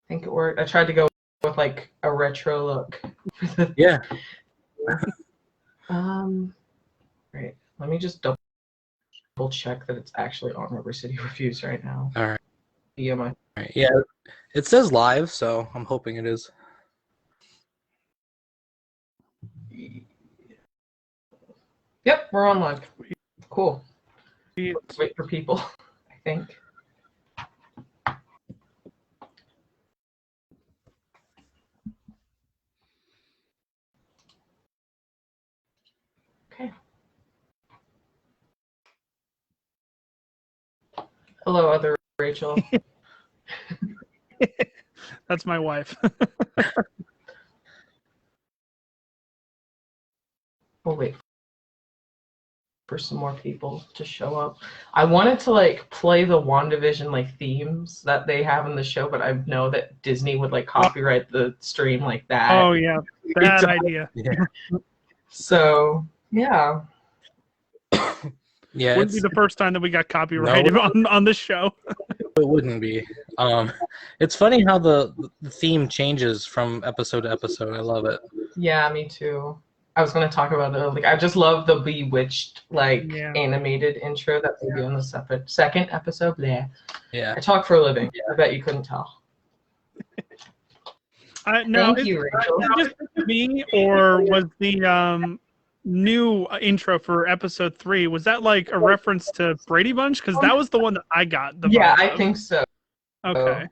think it worked. I tried to go with like a retro look. Yeah. Right. Let me just double check that it's actually on River City Reviews right now. All right. Yeah, All right. Yeah, it says live, so I'm hoping it is. Yep, we're on live. Cool. Let's wait for people, I think. Okay. Hello, other Rachel. That's my wife. We'll wait for some more people to show up. I wanted to like play the WandaVision like themes that they have in the show, but I know that Disney would like copyright the stream like that. Oh yeah, bad idea. Yeah. So yeah. Yeah, Wouldn't be the first time that we got copyrighted on this show. It wouldn't be. It's funny how the theme changes from episode to episode. I love it. Yeah, me too. I was gonna talk about it. Like, I just love the Bewitched animated intro that they do in the second episode. Yeah. I talk for a living. I bet you couldn't tell. No, Thank you, Rachel. Is it just me, or was the new intro for episode 3, was that like a reference to Brady Bunch? Because that was the one that I got. I think so. Okay.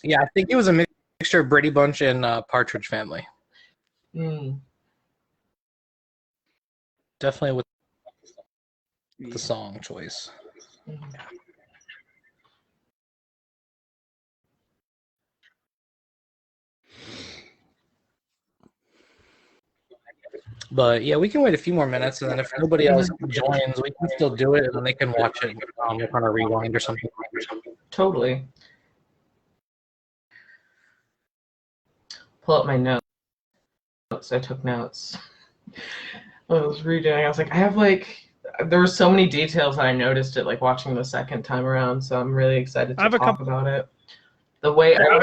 Yeah, I think it was a mixture of Brady Bunch and Partridge Family. Definitely with the song choice. But yeah, we can wait a few more minutes, and then if nobody else joins, we can still do it, and then they can watch it on a rewind or something. Totally. Pull up my notes. I took notes. I was redoing. I was like, there were so many details that I noticed it like watching the second time around. So I'm really excited to talk about it. The way I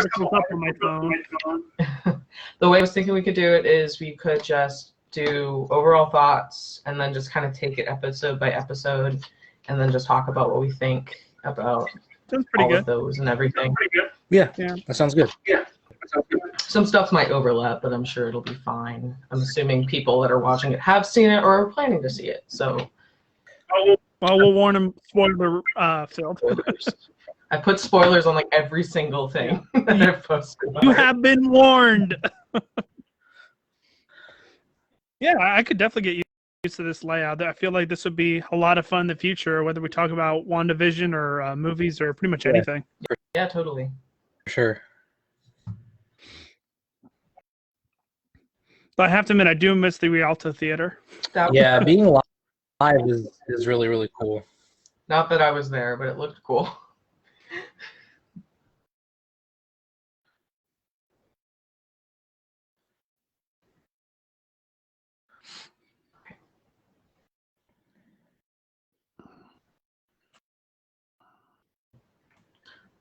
was thinking we could do it is we could just do overall thoughts and then just kind of take it episode by episode and then just talk about what we think about all of those and everything. Yeah, that sounds good. Yeah. Some stuff might overlap, but I'm sure it'll be fine. I'm assuming people that are watching it have seen it or are planning to see it. So, well, we'll warn them. Spoiler filled. I put spoilers on like every single thing that I've posted. You have been warned. Yeah, I could definitely get used to this layout. I feel like this would be a lot of fun in the future, whether we talk about WandaVision or movies or pretty much anything. Yeah, totally. For sure. But I have to admit, I do miss the Rialto Theater. Yeah, being live is really, really cool. Not that I was there, but it looked cool.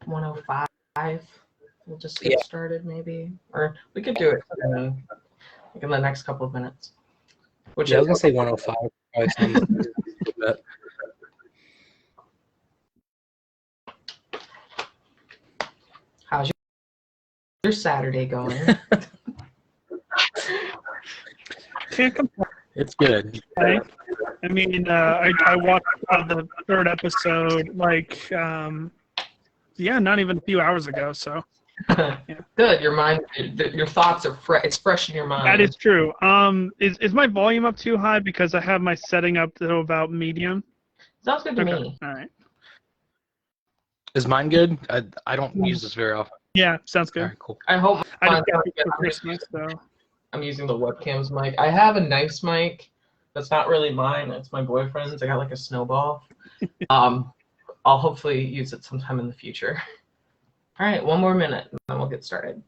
$105. We'll just get started, maybe, or we could do it in the next couple of minutes. Which I was gonna say 105. How's your Saturday going? Can't complain. It's good. I mean, I watched the third episode not even a few hours ago. So Good. Your mind, your thoughts are fresh. It's fresh in your mind. That is true. Is my volume up too high because I have my setting up to about medium? Sounds good to me. All right. Is mine good? I don't use this very often. Yeah, sounds good. All right, cool. I hope I just got it for Christmas, so. I'm using the webcam's mic. I have a nice mic that's not really mine. It's my boyfriend's. I got like a snowball. I'll hopefully use it sometime in the future. All right, one more minute, and then we'll get started.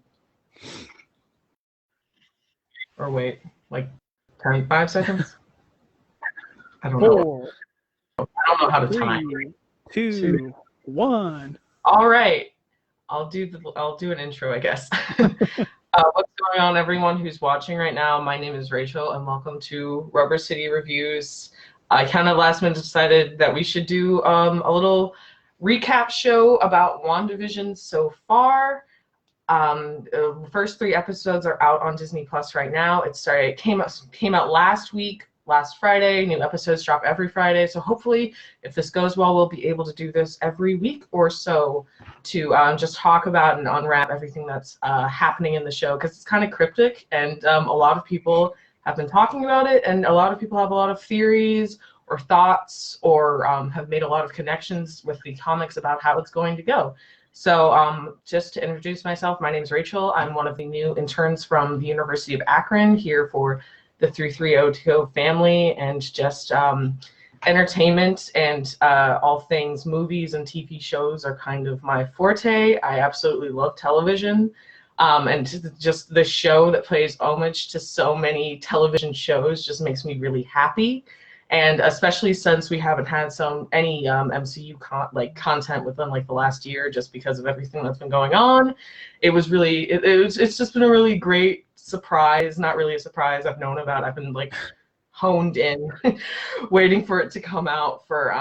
Or wait, like 5 seconds? I don't know. I don't know how to time. 3, 2, 1. All right. I'll do an intro, I guess. What's going on, everyone who's watching right now? My name is Rachel, and welcome to Rubber City Reviews. I kind of last minute decided that we should do a little recap show about WandaVision so far. The first 3 episodes are out on Disney Plus right now. It came out last week, last Friday. New episodes drop every Friday. So hopefully, if this goes well, we'll be able to do this every week or so to just talk about and unwrap everything that's happening in the show, because it's kind of cryptic, and a lot of people have been talking about it, and a lot of people have a lot of theories or thoughts, or have made a lot of connections with the comics about how it's going to go. So just to introduce myself, my name is Rachel. I'm one of the new interns from the University of Akron, here for the 330 family, and just entertainment and all things movies and TV shows are kind of my forte. I absolutely love television. And just the show that pays homage to so many television shows just makes me really happy. And especially since we haven't had any MCU content within like the last year, just because of everything that's been going on, it's just been a really great surprise. Not really a surprise. I've known about. I've been like honed in, waiting for it to come out for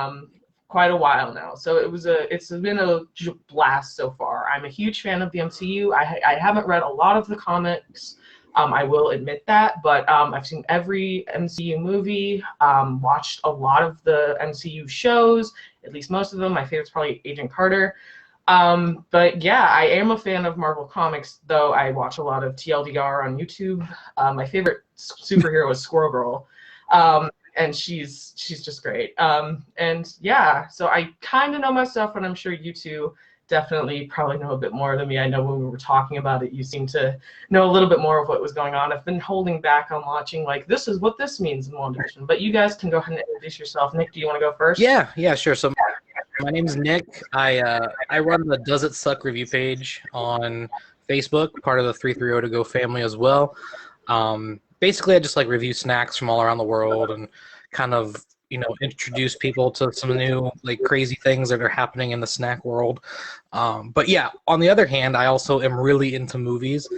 quite a while now. So it's been a blast so far. I'm a huge fan of the MCU. I haven't read a lot of the comics. I will admit that, but I've seen every MCU movie, watched a lot of the MCU shows, at least most of them. My favorite's probably Agent Carter. But yeah, I am a fan of Marvel Comics, though I watch a lot of TLDR on YouTube. My favorite superhero is Squirrel Girl, and she's just great. And yeah, so I kind of know my stuff, and I'm sure you two definitely probably know a bit more than me. I know when we were talking about it, you seem to know a little bit more of what was going on. I've been holding back on watching, like, this is what this means in WandaVision. But you guys can go ahead and introduce yourself. Nick, do you want to go first? Yeah, sure. So my name's Nick. I run the Does It Suck review page on Facebook, part of the 330 to Go family as well. Basically, I just like review snacks from all around the world and kind of, introduce people to some new like crazy things that are happening in the snack world. But yeah, on the other hand, I also am really into movies.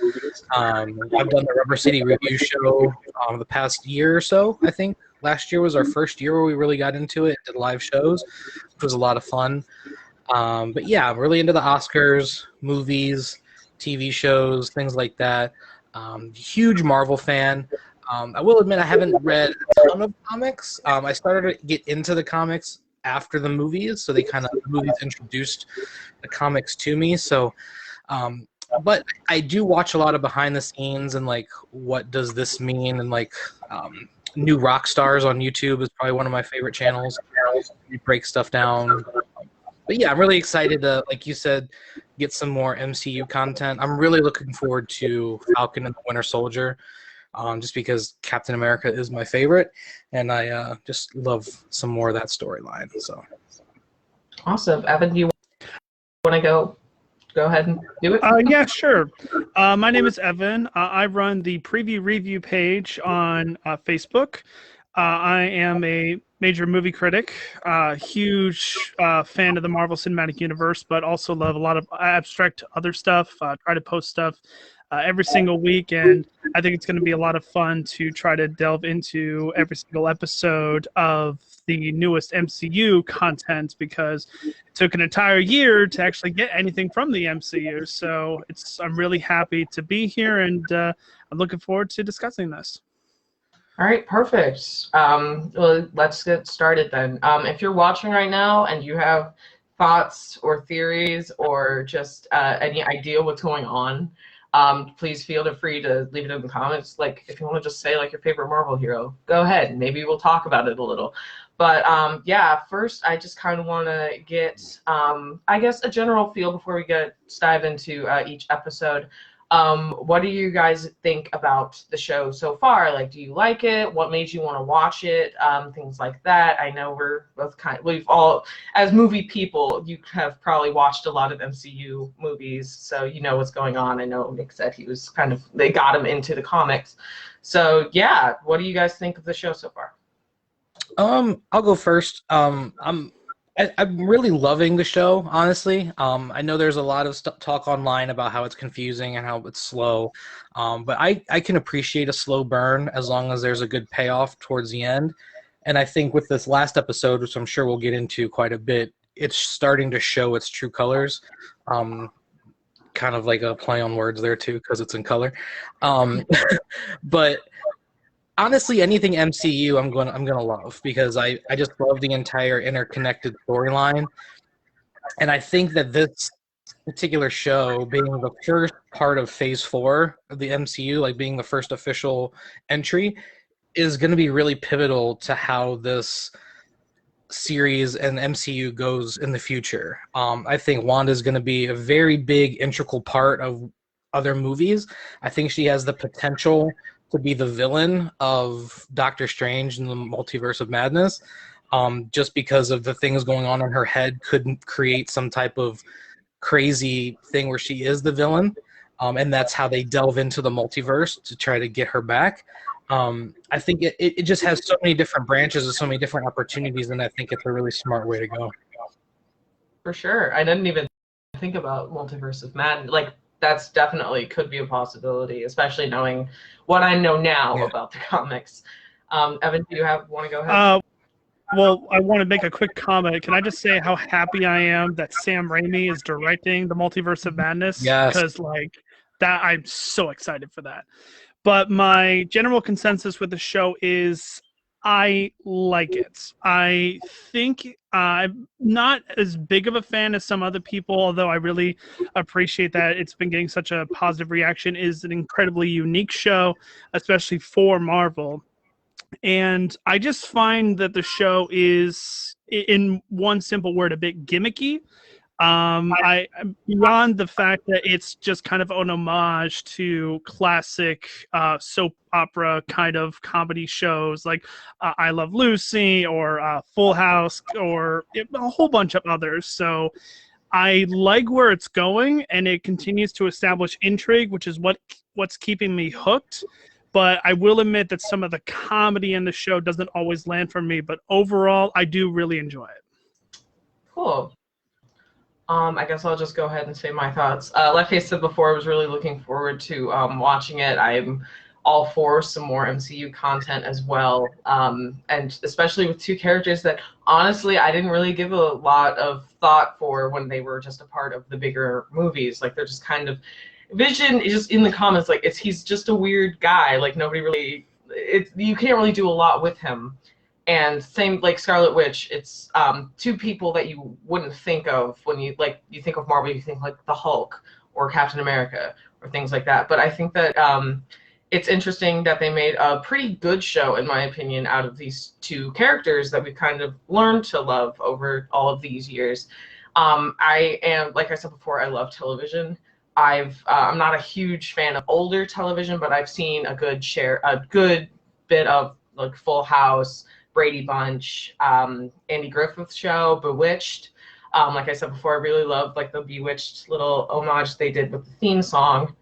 I've done the Rubber City review show the past year or so. I think last year was our first year where we really got into it, did live shows, which was a lot of fun. But yeah, I'm really into the Oscars, movies, TV shows, things like that. Huge Marvel fan. I will admit I haven't read a ton of comics. I started to get into the comics after the movies, so the movies introduced the comics to me. So, but I do watch a lot of behind the scenes and like what does this mean, and like new rock stars on YouTube is probably one of my favorite channels. We break stuff down. But yeah, I'm really excited to, like you said, get some more MCU content. I'm really looking forward to Falcon and the Winter Soldier. Just because Captain America is my favorite, and I just love some more of that storyline. So awesome. Evan, do you want to go ahead and do it? Yeah, sure. My name is Evan. I run the preview review page on Facebook. I am a major movie critic, huge fan of the Marvel Cinematic Universe, but also love a lot of abstract other stuff. Try to post stuff every single week, and I think it's going to be a lot of fun to try to delve into every single episode of the newest MCU content, because it took an entire year to actually get anything from the MCU. So I'm really happy to be here, and I'm looking forward to discussing this. All right, perfect. Well, let's get started then. If you're watching right now and you have thoughts or theories or just any idea what's going on, please feel free to leave it in the comments. Like, if you want to just say like your favorite Marvel hero, go ahead. Maybe we'll talk about it a little. But yeah, first I just kind of want to get, I guess, a general feel before we dive into each episode. What do you guys think about the show so far? Like, do you like it? What made you want to watch it? Things like that. I know we're both we've all, as movie people, you have probably watched a lot of MCU movies, so you know what's going on. I know Nick said he was they got him into the comics. So yeah, what do you guys think of the show so far? I'll go first. I'm I'm really loving the show, honestly. I know there's a lot of talk online about how it's confusing and how it's slow, but I can appreciate a slow burn as long as there's a good payoff towards the end. And I think with this last episode, which I'm sure we'll get into quite a bit, it's starting to show its true colors. Kind of like a play on words there too, because it's in color. But honestly, anything MCU I'm gonna love, because I just love the entire interconnected storyline. And I think that this particular show, being the first part of phase 4 of the MCU, like being the first official entry, is going to be really pivotal to how this series and MCU goes in the future. I think Wanda is going to be a very big integral part of other movies. I think she has the potential to be the villain of Doctor Strange in the Multiverse of Madness, just because of the things going on in her head could create some type of crazy thing where she is the villain, and that's how they delve into the multiverse to try to get her back. I think it just has so many different branches and so many different opportunities, and I think it's a really smart way to go. For sure. I didn't even think about Multiverse of Madness. Like, that's definitely could be a possibility, especially knowing what I know now about the comics. Evan, do you want to go ahead? Well, I want to make a quick comment. Can I just say how happy I am that Sam Raimi is directing the Multiverse of Madness? Yes. Because, like, that, I'm so excited for that. But my general consensus with the show is I like it. I think I'm not as big of a fan as some other people, although I really appreciate that it's been getting such a positive reaction. It is an incredibly unique show, especially for Marvel. And I just find that the show is, in one simple word, a bit gimmicky. I beyond the fact that it's just kind of an homage to classic soap opera kind of comedy shows like I Love Lucy or Full House or a whole bunch of others. So I like where it's going, and it continues to establish intrigue, which is what's keeping me hooked. But I will admit that some of the comedy in the show doesn't always land for me. But overall, I do really enjoy it. Cool. I guess I'll just go ahead and say my thoughts. Like I said before, I was really looking forward to watching it. I'm all for some more MCU content as well, and especially with two characters that honestly I didn't really give a lot of thought for when they were just a part of the bigger movies. Like, they're just kind of, Vision is just in the comics, like he's just a weird guy. Like, nobody really, you can't really do a lot with him. And same like Scarlet Witch, it's two people that you wouldn't think of when you think of Marvel. You think like the Hulk or Captain America or things like that. But I think that it's interesting that they made a pretty good show, in my opinion, out of these two characters that we've kind of learned to love over all of these years. I am, like I said before, I love television. I'm not a huge fan of older television, but I've seen a good bit of like Full House, Brady Bunch, Andy Griffith Show, Bewitched. Like I said before, I really loved like the Bewitched little homage they did with the theme song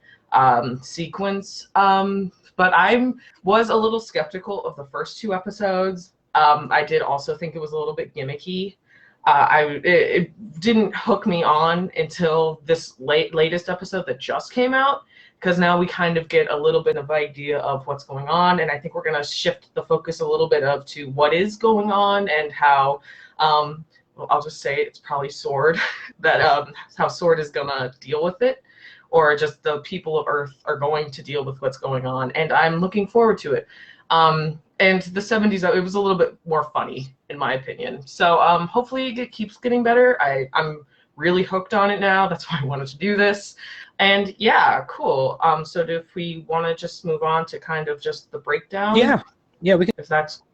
sequence. But I was a little skeptical of the first two episodes. I did also think it was a little bit gimmicky. It didn't hook me on until this latest episode that just came out, because now we kind of get a little bit of idea of what's going on, and I think we're going to shift the focus a little bit to what is going on and how, well, I'll just say it's probably Sword, that how Sword is going to deal with it, or just the people of Earth are going to deal with what's going on, and I'm looking forward to it. And the 70s, it was a little bit more funny, in my opinion. So hopefully it keeps getting better. I'm really hooked on it now. That's why I wanted to do this. And yeah, cool. So if we want to just move on to kind of just the breakdown. Yeah, we can. If that's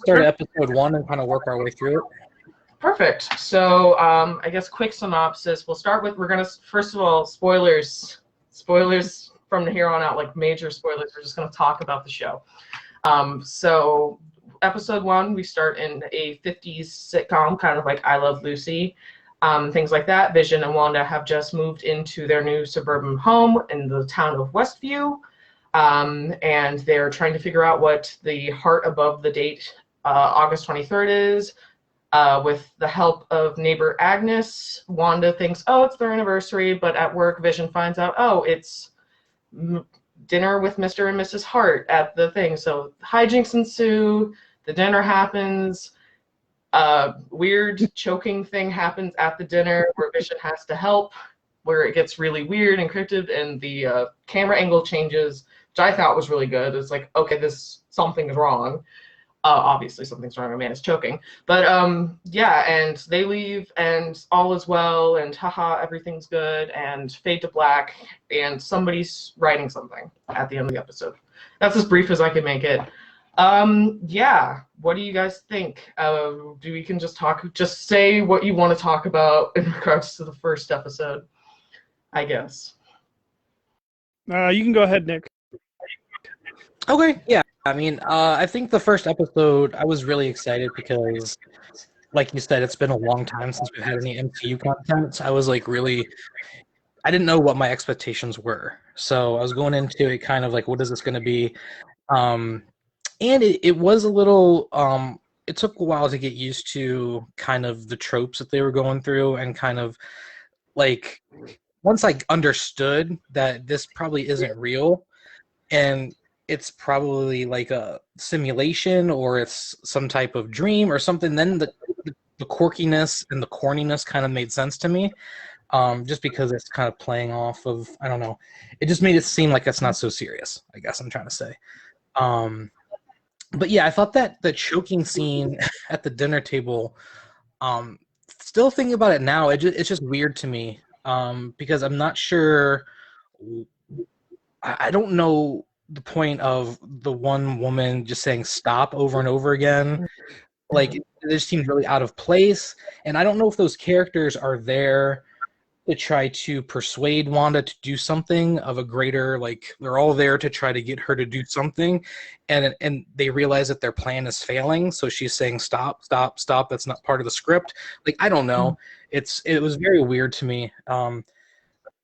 start at episode 1 and kind of work our way through it. Perfect. So I guess quick synopsis. We'll start with, we're going to, first of all, spoilers from here on out, like major spoilers. We're just going to talk about the show. So episode 1, we start in a 50s sitcom, kind of like I Love Lucy, things like that. Vision and Wanda have just moved into their new suburban home in the town of Westview, and they're trying to figure out what the heart above the date August 23rd is. With the help of neighbor Agnes, Wanda thinks, oh, it's their anniversary, but at work, Vision finds out, oh, it's dinner with Mr. and Mrs. Hart at the thing. So hijinks ensue, the dinner happens, weird choking thing happens at the dinner where Vision has to help, where it gets really weird and encrypted, and the camera angle changes, which I thought was really good. It's like, okay, something's wrong. Obviously something's wrong, a man is choking. But yeah, and they leave, and all is well, and haha, everything's good, and fade to black, and somebody's writing something at the end of the episode. That's as brief as I can make it. Yeah, what do you guys think? We can just say what you want to talk about in regards to the first episode, I guess. You can go ahead, Nick. Okay, yeah. I mean, I think the first episode, I was really excited because, like you said, it's been a long time since we've had any MCU content. I was like I didn't know what my expectations were. So I was going into it kind of like, what is this going to be? And it was a little, it took a while to get used to kind of the tropes that they were going through, and kind of like, once I understood that this probably isn't real, and it's probably like a simulation, or it's some type of dream or something, then the quirkiness and the corniness kind of made sense to me, just because it's kind of playing off of, I don't know, it just made it seem like it's not so serious, I guess I'm trying to say. But yeah, I thought that the choking scene at the dinner table, still thinking about it now, it's just weird to me, because I'm not sure, I don't know the point of the one woman just saying stop over and over again. Like, it just seems really out of place, and I don't know if those characters are there to try to persuade Wanda to do something of a greater, like, they're all there to try to get her to do something, and they realize that their plan is failing, so she's saying stop, stop, stop. That's not part of the script. Like, I don't know. It was very weird to me.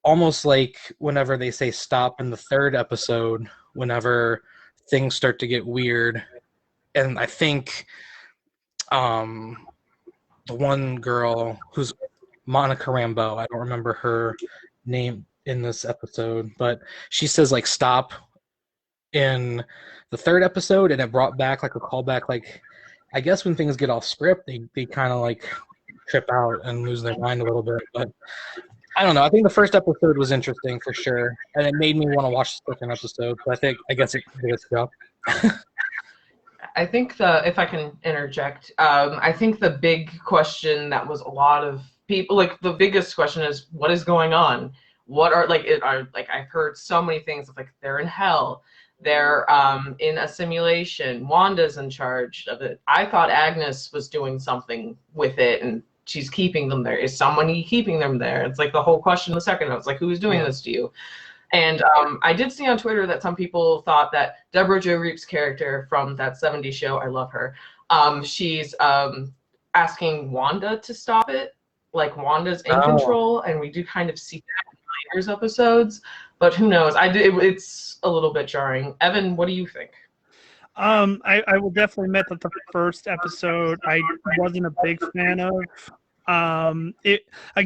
Almost like whenever they say stop in the third episode, whenever things start to get weird, and I think the one girl who's Monica Rambeau, I don't remember her name in this episode, but she says like stop in the third episode, and it brought back like a callback. Like, I guess when things get off script, they kind of like trip out and lose their mind a little bit. But I don't know. I think the first episode was interesting for sure, and it made me want to watch the second episode. So I guess it did its job. I think if I can interject, I think the big question that was a lot of people, like, the biggest question is, what is going on? What are, like, I've heard so many things of, like, they're in hell, they're in a simulation, Wanda's in charge of it. I thought Agnes was doing something with it, and she's keeping them there. Is somebody keeping them there? It's like the whole question in the second. I was like, who's doing this to you? And I did see on Twitter that some people thought that Deborah Jo Reep's character from that 70s show, I love her, she's asking Wanda to stop it. Like, Wanda's in control, and we do kind of see that in later episodes. But who knows? It's a little bit jarring. Evan, what do you think? I will definitely admit that the first episode I wasn't a big fan of. I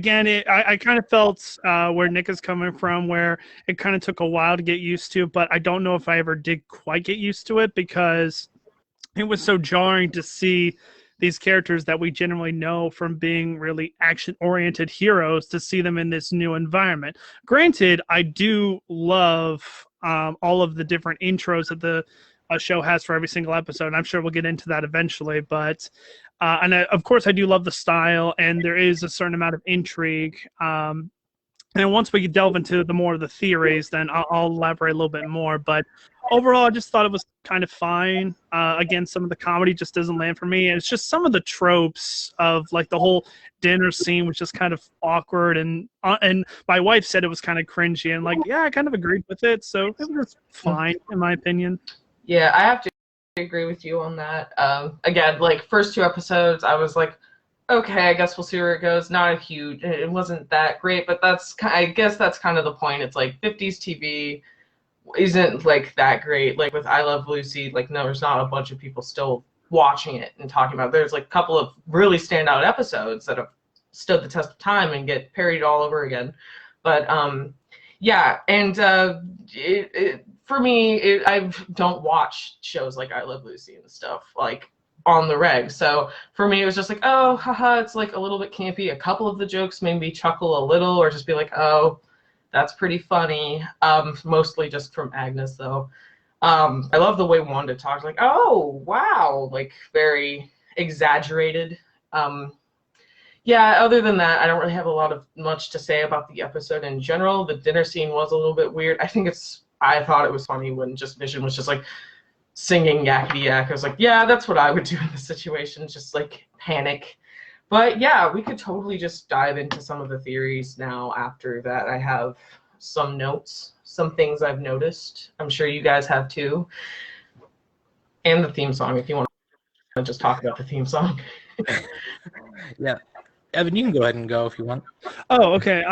kind of felt where Nick is coming from, where it kind of took a while to get used to, but I don't know if I ever did quite get used to it, because it was so jarring to see these characters that we generally know from being really action-oriented heroes, to see them in this new environment. Granted, I do love all of the different intros that the show has for every single episode, and I'm sure we'll get into that eventually, but of course I do love the style, and there is a certain amount of intrigue, and once we delve into the more of the theories, then I'll elaborate a little bit more. But overall, I just thought it was kind of fine. Again, some of the comedy just doesn't land for me, and it's just some of the tropes of, like, the whole dinner scene was just kind of awkward, and my wife said it was kind of cringy, and, like, yeah, I kind of agreed with it, so it was fine in my opinion. Yeah, I have to agree with you on that. Again, like, first two episodes, I was like, okay, I guess we'll see where it goes. It wasn't that great, but I guess that's kind of the point. It's like 50s TV isn't, like, that great. Like, with I Love Lucy, like, no, there's not a bunch of people still watching it and talking about it. There's like a couple of really standout episodes that have stood the test of time and get parodied all over again. But yeah, and for me, I don't watch shows like I Love Lucy and stuff like on the reg. So for me, it was just like, oh, haha, it's like a little bit campy. A couple of the jokes made me chuckle a little, or just be like, oh, that's pretty funny. Mostly just from Agnes, though. I love the way Wanda talks, like, oh, wow, like very exaggerated. Yeah, other than that, I don't really have much to say about the episode in general. The dinner scene was a little bit weird. I thought it was funny when just Vision was just like singing yakety yak. I was like, yeah, that's what I would do in this situation, just like panic. But yeah, we could totally just dive into some of the theories now after that. I have some notes, some things I've noticed. I'm sure you guys have too. And the theme song, if you want to just talk about the theme song. Yeah. Evan, you can go ahead and go if you want. Oh, okay.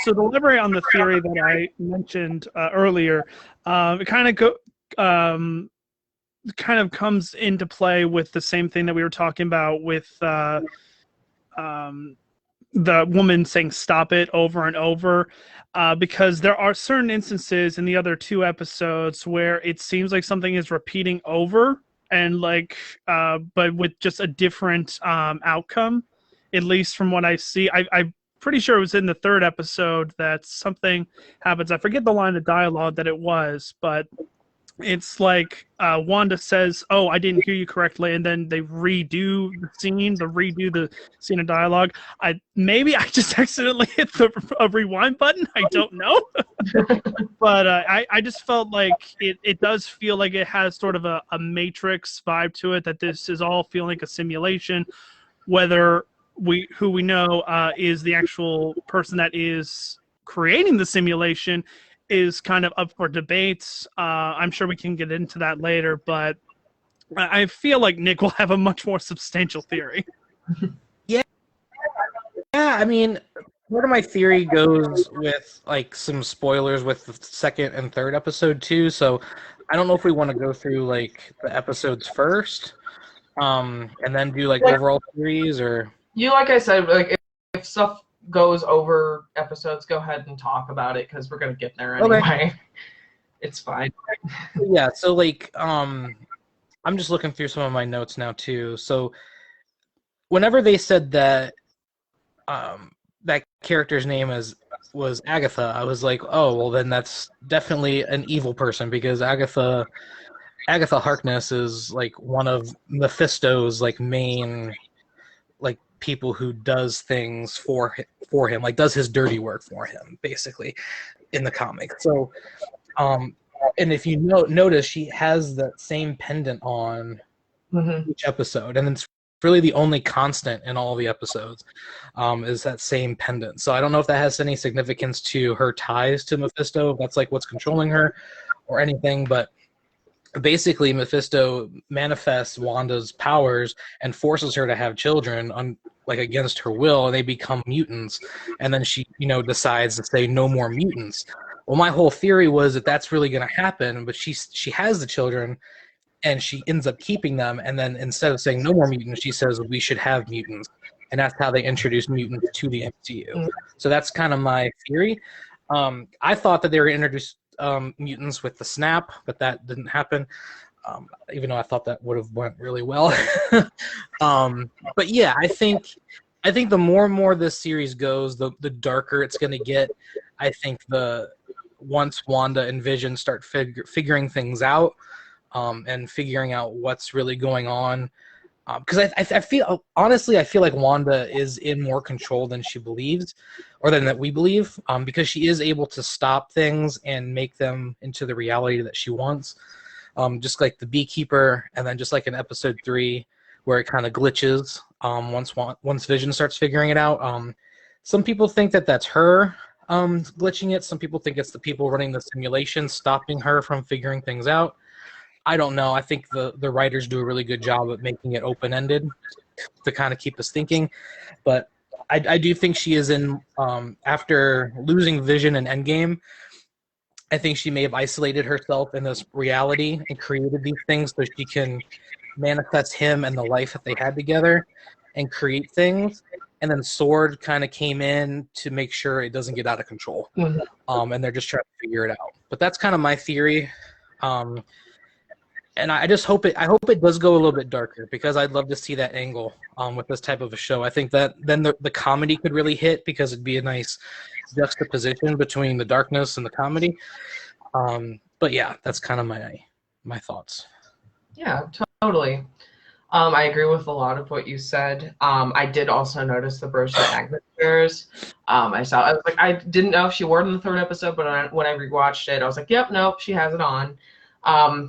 So to elaborate on the theory that I mentioned earlier, it kind of comes into play with the same thing that we were talking about with the woman saying "stop it" over and over, because there are certain instances in the other two episodes where it seems like something is repeating over, and but with just a different outcome. At least from what I see, I'm pretty sure it was in the third episode that something happens. I forget the line of dialogue that it was, but it's like Wanda says, "Oh, I didn't hear you correctly," and then they redo the scene of dialogue. Maybe I just accidentally hit the rewind button. I don't know, but I just felt like it does feel like it has sort of a Matrix vibe to it. That this is all feeling like a simulation, whether who we know is the actual person that is creating the simulation is kind of up for debates. I'm sure we can get into that later, but I feel like Nick will have a much more substantial theory. Yeah, I mean, part of my theory goes with like some spoilers with the second and third episode too, so I don't know if we want to go through like the episodes first, and then do like overall theories, or... Like I said, like if stuff goes over episodes, go ahead and talk about it because we're gonna get there anyway. Okay. It's fine. Yeah, so like I'm just looking through some of my notes now too. So whenever they said that that character's name was Agatha, I was like, oh well, then that's definitely an evil person, because Agatha Harkness is like one of Mephisto's like main like people who does things for him, like does his dirty work for him, basically, in the comic. So, and if you notice, she has that same pendant on each episode, and it's really the only constant in all the episodes, is that same pendant. So I don't know if that has any significance to her ties to Mephisto, if that's like what's controlling her or anything, but basically Mephisto manifests Wanda's powers and forces her to have children like against her will, and they become mutants, and then she decides to say no more mutants. Well, my whole theory was that that's really going to happen, but she has the children and she ends up keeping them, and then instead of saying no more mutants, she says we should have mutants, and that's how they introduce mutants to the MCU. So that's kind of my theory. I thought that they were going to introduce mutants with the snap, but that didn't happen, even though I thought that would have went really well. But yeah, I think the more and more this series goes, the darker it's going to get. I think once Wanda and Vision start figuring things out, and figuring out what's really going on, because I feel like Wanda is in more control than she believes, or than that we believe, because she is able to stop things and make them into the reality that she wants, just like the Beekeeper, and then just like in episode 3 where it kind of glitches once Vision starts figuring it out. Some people think that that's her glitching it. Some people think it's the people running the simulation stopping her from figuring things out. I don't know. I think the writers do a really good job of making it open-ended to kind of keep us thinking. But I do think she is in, after losing Vision in Endgame, I think she may have isolated herself in this reality and created these things so she can manifest him and the life that they had together and create things. And then Sword kind of came in to make sure it doesn't get out of control. And they're just trying to figure it out. But that's kind of my theory. And I just hope it does go a little bit darker, because I'd love to see that angle with this type of a show. I think that then the comedy could really hit, because it'd be a nice juxtaposition between the darkness and the comedy. But yeah, that's kind of my thoughts. Yeah, totally. I agree with a lot of what you said. I did also notice the brooch magnet shares. I was like, I didn't know if she wore it in the third episode, but when I rewatched it, I was like, yep, nope, she has it on.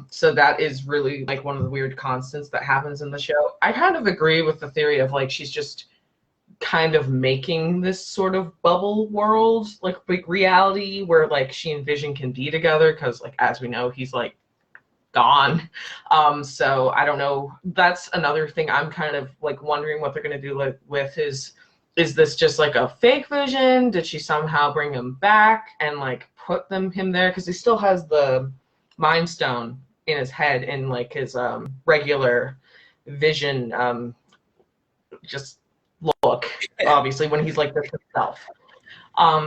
So that is really like one of the weird constants that happens in the show. I kind of agree with the theory of like she's just kind of making this sort of bubble world, like big reality where like she and Vision can be together, because like as we know, he's like gone. So I don't know. That's another thing I'm kind of like wondering what they're gonna do like with is this just like a fake Vision? Did she somehow bring him back and like put him there? Because he still has the Mind Stone in his head in like his regular Vision just look, obviously, when he's like this himself.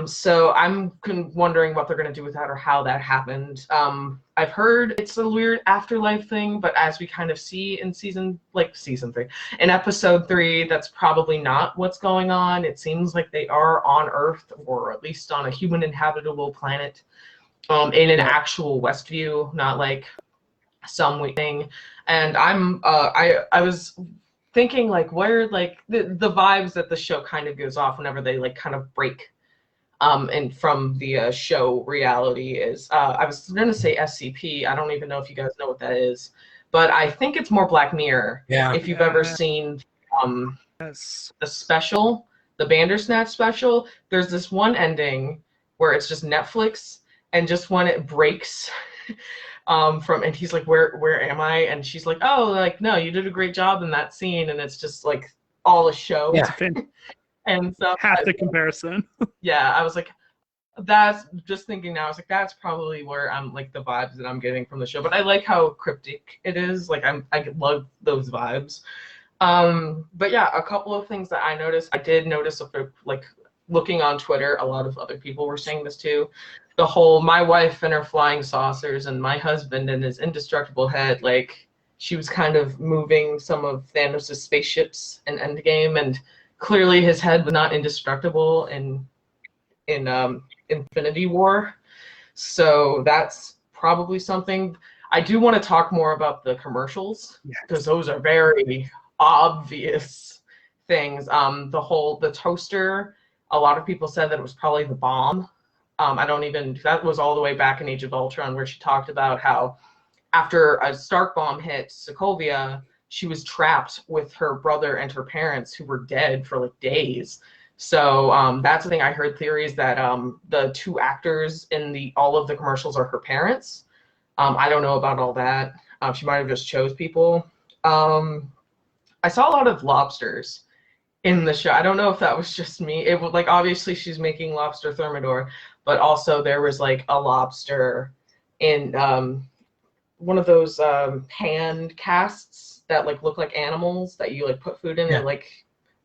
So I'm wondering what they're going to do with that or how that happened. I've heard it's a weird afterlife thing, but as we kind of see in season 3, in episode 3, that's probably not what's going on. It seems like they are on Earth, or at least on a human inhabitable planet, in an actual Westview, not like some weird thing. And I was thinking like where like the vibes that the show kind of gives off whenever they like kind of break and from the show reality is I was gonna say SCP. I don't even know if you guys know what that is, but I think it's more Black Mirror. Yeah. If you've ever seen Yes. the special, the Bandersnatch special, there's this one ending where it's just Netflix, and just when it breaks and he's like, where am I? And she's like, oh, like, no, you did a great job in that scene, and it's just like all a show. Yeah. And so Half the comparison. yeah, I was like, that's just thinking now, I was like, that's probably where I'm like the vibes that I'm getting from the show. But I like how cryptic it is. Like I love those vibes. But yeah, a couple of things that I noticed. I did notice like looking on Twitter, a lot of other people were saying this too. The whole my wife and her flying saucers and my husband and his indestructible head, like she was kind of moving some of Thanos' spaceships in Endgame, and clearly his head was not indestructible in Infinity War. So that's probably something. I do want to talk more about the commercials, because those are very obvious things. The toaster, a lot of people said that it was probably the bomb. That was all the way back in Age of Ultron, where she talked about how after a Stark bomb hit Sokovia, she was trapped with her brother and her parents, who were dead for like days. So that's the thing. I heard theories that the two actors in all of the commercials are her parents. I don't know about all that. She might have just chose people. I saw a lot of lobsters in the show. I don't know if that was just me. It was like, obviously she's making lobster thermidor, but also there was like a lobster in one of those hand casts that like look like animals that you like put food in and like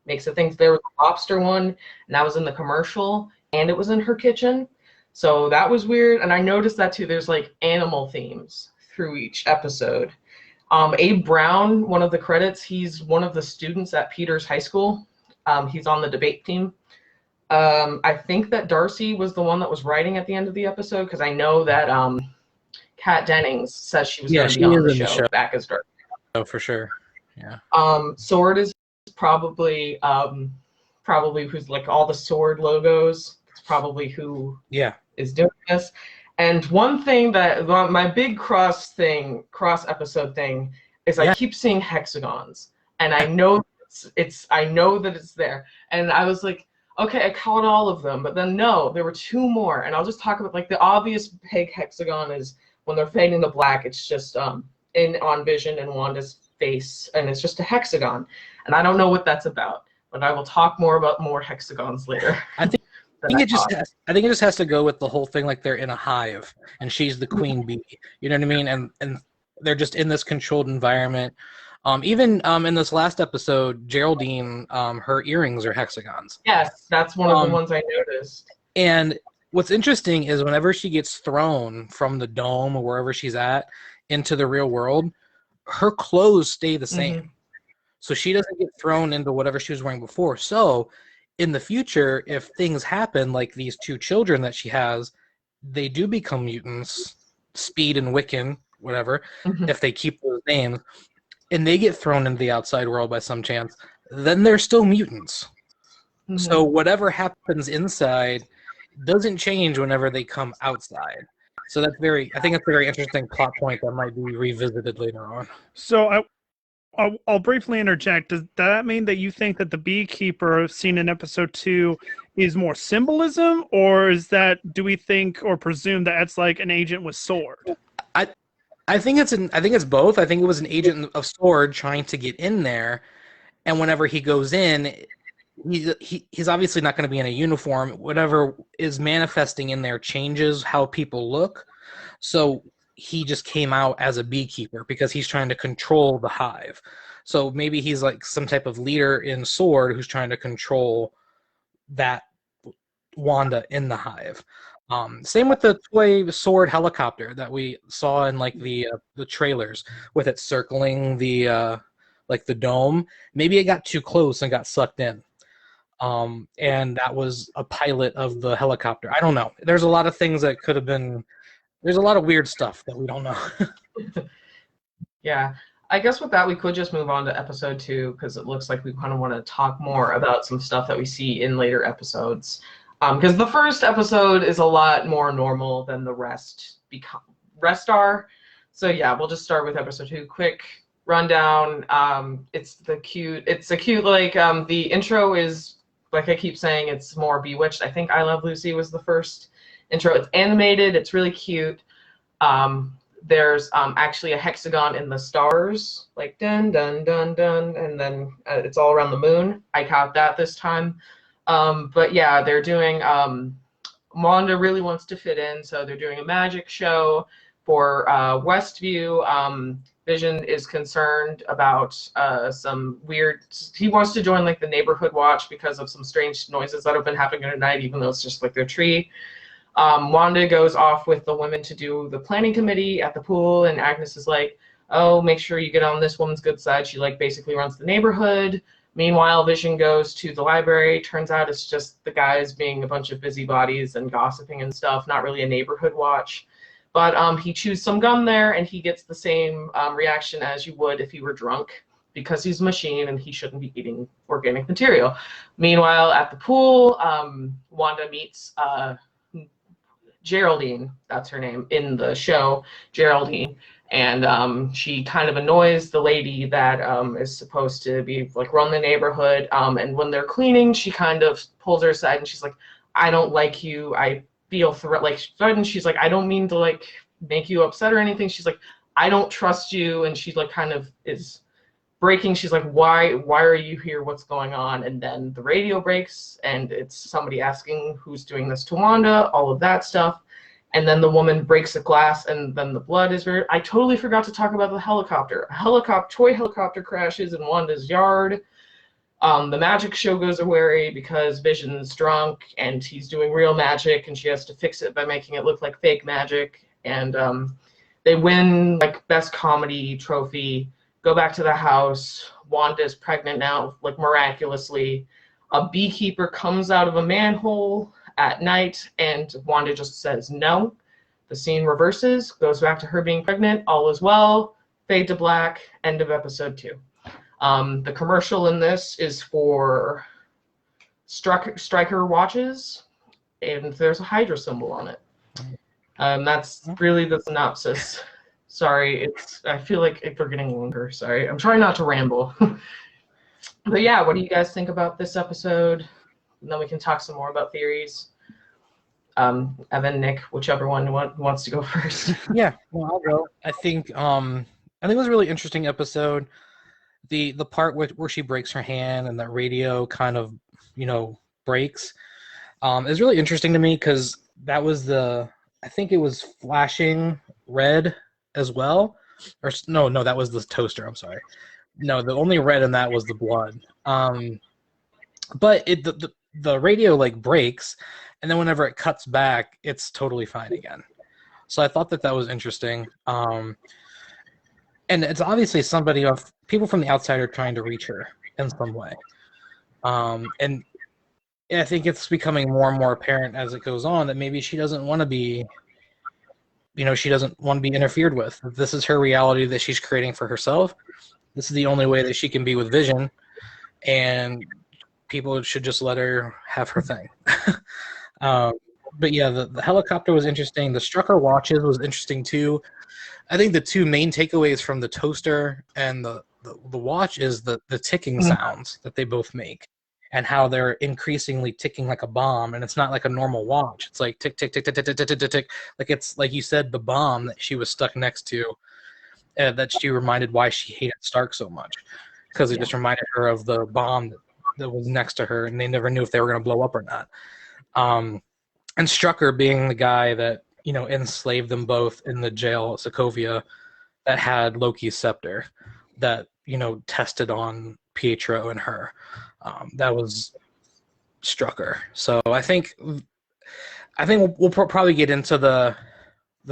makes the things. There was a lobster one, and that was in the commercial, and it was in her kitchen. So that was weird. And I noticed that too. There's like animal themes through each episode. Abe Brown, one of the credits, he's one of the students at Peters High School. He's on the debate team. I think that Darcy was the one that was writing at the end of the episode, because I know that Kat Dennings says she was going to be on the show back as Darcy. Oh, for sure. Yeah. Sword is probably who's like all the Sword logos. It's probably who is doing this. And one thing that my big cross episode thing is I keep seeing hexagons, and I know I know that it's there. And I was like, okay, I caught all of them, but then no, there were two more. And I'll just talk about like the obvious big hexagon is when they're fading to black, it's just on Vision and Wanda's face, and it's just a hexagon. And I don't know what that's about, but I will talk more about more hexagons later. I think it just has to go with the whole thing, like they're in a hive and she's the queen bee. You know what I mean? And they're just in this controlled environment. Even in this last episode, Geraldine, her earrings are hexagons. Yes, that's one of the ones I noticed. And what's interesting is whenever she gets thrown from the dome or wherever she's at into the real world, her clothes stay the same. Mm-hmm. So she doesn't get thrown into whatever she was wearing before. So in the future, if things happen like these two children that she has, they do become mutants, Speed and Wiccan, whatever, if they keep those names, and they get thrown into the outside world by some chance, then they're still mutants. So whatever happens inside doesn't change whenever they come outside. So I think that's a very interesting plot point that might be revisited later on. So I'll briefly interject. Does that mean that you think that the beekeeper seen in episode 2 is more symbolism, or do we think or presume that it's like an agent with sword? I think it's both. I think it was an agent of sword trying to get in there, and whenever he goes in, he's obviously not going to be in a uniform. Whatever is manifesting in there changes how people look. So he just came out as a beekeeper because he's trying to control the hive. So maybe he's like some type of leader in sword who's trying to control that Wanda in the hive. Same with the toy sword helicopter that we saw in like the trailers with it circling the like the dome. Maybe it got too close and got sucked in. And that was a pilot of the helicopter. I don't know. There's a lot of things that could have been. There's a lot of weird stuff that we don't know. Yeah. I guess with that, we could just move on to episode 2 because it looks like we kind of want to talk more about some stuff that we see in later episodes. Because the first episode is a lot more normal than the rest are. So yeah, we'll just start with episode 2. Quick rundown. It's a cute like the intro is, like I keep saying, it's more Bewitched. I think I Love Lucy was the first intro. It's animated. It's really cute. There's actually a hexagon in the stars, like dun dun dun dun, and then it's all around the moon. I caught that this time. But yeah, they're doing. Wanda really wants to fit in, so they're doing a magic show for Westview. Vision is concerned about some weird. He wants to join like the neighborhood watch because of some strange noises that have been happening at night, even though it's just like their tree. Wanda goes off with the women to do the planning committee at the pool, and Agnes is like, "Oh, make sure you get on this woman's good side." She like basically runs the neighborhood. Meanwhile, Vision goes to the library. Turns out it's just the guys being a bunch of busybodies and gossiping and stuff, not really a neighborhood watch. But he chews some gum there, and he gets the same reaction as you would if he were drunk, because he's a machine and he shouldn't be eating organic material. Meanwhile, at the pool, Wanda meets Geraldine, that's her name in the show, Geraldine. And she kind of annoys the lady that is supposed to be like run the neighborhood. And when they're cleaning, she kind of pulls her aside and she's like, "I don't like you. I feel threatened." She's like, "I don't mean to like make you upset or anything." She's like, "I don't trust you." And she like kind of is breaking. She's like, why are you here? What's going on? And then the radio breaks and it's somebody asking who's doing this to Wanda, all of that stuff. And then the woman breaks a glass, and then the blood is very. I totally forgot to talk about the helicopter. Toy helicopter crashes in Wanda's yard. The magic show goes away because Vision's drunk and he's doing real magic, and she has to fix it by making it look like fake magic. And they win like best comedy trophy. Go back to the house. Wanda's pregnant now, like miraculously. A beekeeper comes out of a manhole at night, and Wanda just says no. The scene reverses, goes back to her being pregnant, all is well, fade to black, end of episode 2. The commercial in this is for Stryker watches, and there's a Hydra symbol on it. That's really the synopsis. Sorry, I feel like we're getting longer. Sorry, I'm trying not to ramble. But yeah, what do you guys think about this episode? And then we can talk some more about theories. Evan, Nick, whichever one wants to go first. Yeah, well, I'll go. I think it was a really interesting episode. The part where she breaks her hand and that radio kind of breaks is really interesting to me, because that was I think it was flashing red as well, or no, that was the toaster. I'm sorry. no, the only red in that was the blood. But the radio like breaks, and then whenever it cuts back, it's totally fine again. So I thought that was interesting. And it's obviously people from the outside are trying to reach her in some way. And I think it's becoming more and more apparent as it goes on that maybe she doesn't want to be, she doesn't want to be interfered with. This is her reality that she's creating for herself. This is the only way that she can be with Vision, and people should just let her have her thing. But yeah, the helicopter was interesting. The Strucker watches was interesting too. I think the two main takeaways from the toaster and the watch is the ticking sounds that they both make, and how they're increasingly ticking like a bomb. And it's not like a normal watch. It's like tick, tick, tick, tick, tick, tick, tick, tick, tick. Like it's like you said, the bomb that she was stuck next to, that she reminded why she hated Stark so much, because it just reminded her of the bomb that was next to her, and they never knew if they were going to blow up or not. And Strucker being the guy that enslaved them both in the jail at Sokovia, that had Loki's scepter, that tested on Pietro and her. That was Strucker. So I think we'll probably get into the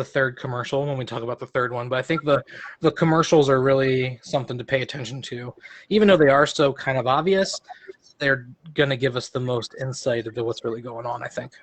third commercial when we talk about the third one, but I think the commercials are really something to pay attention to. Even though they are so kind of obvious, they're going to give us the most insight into what's really going on, I think.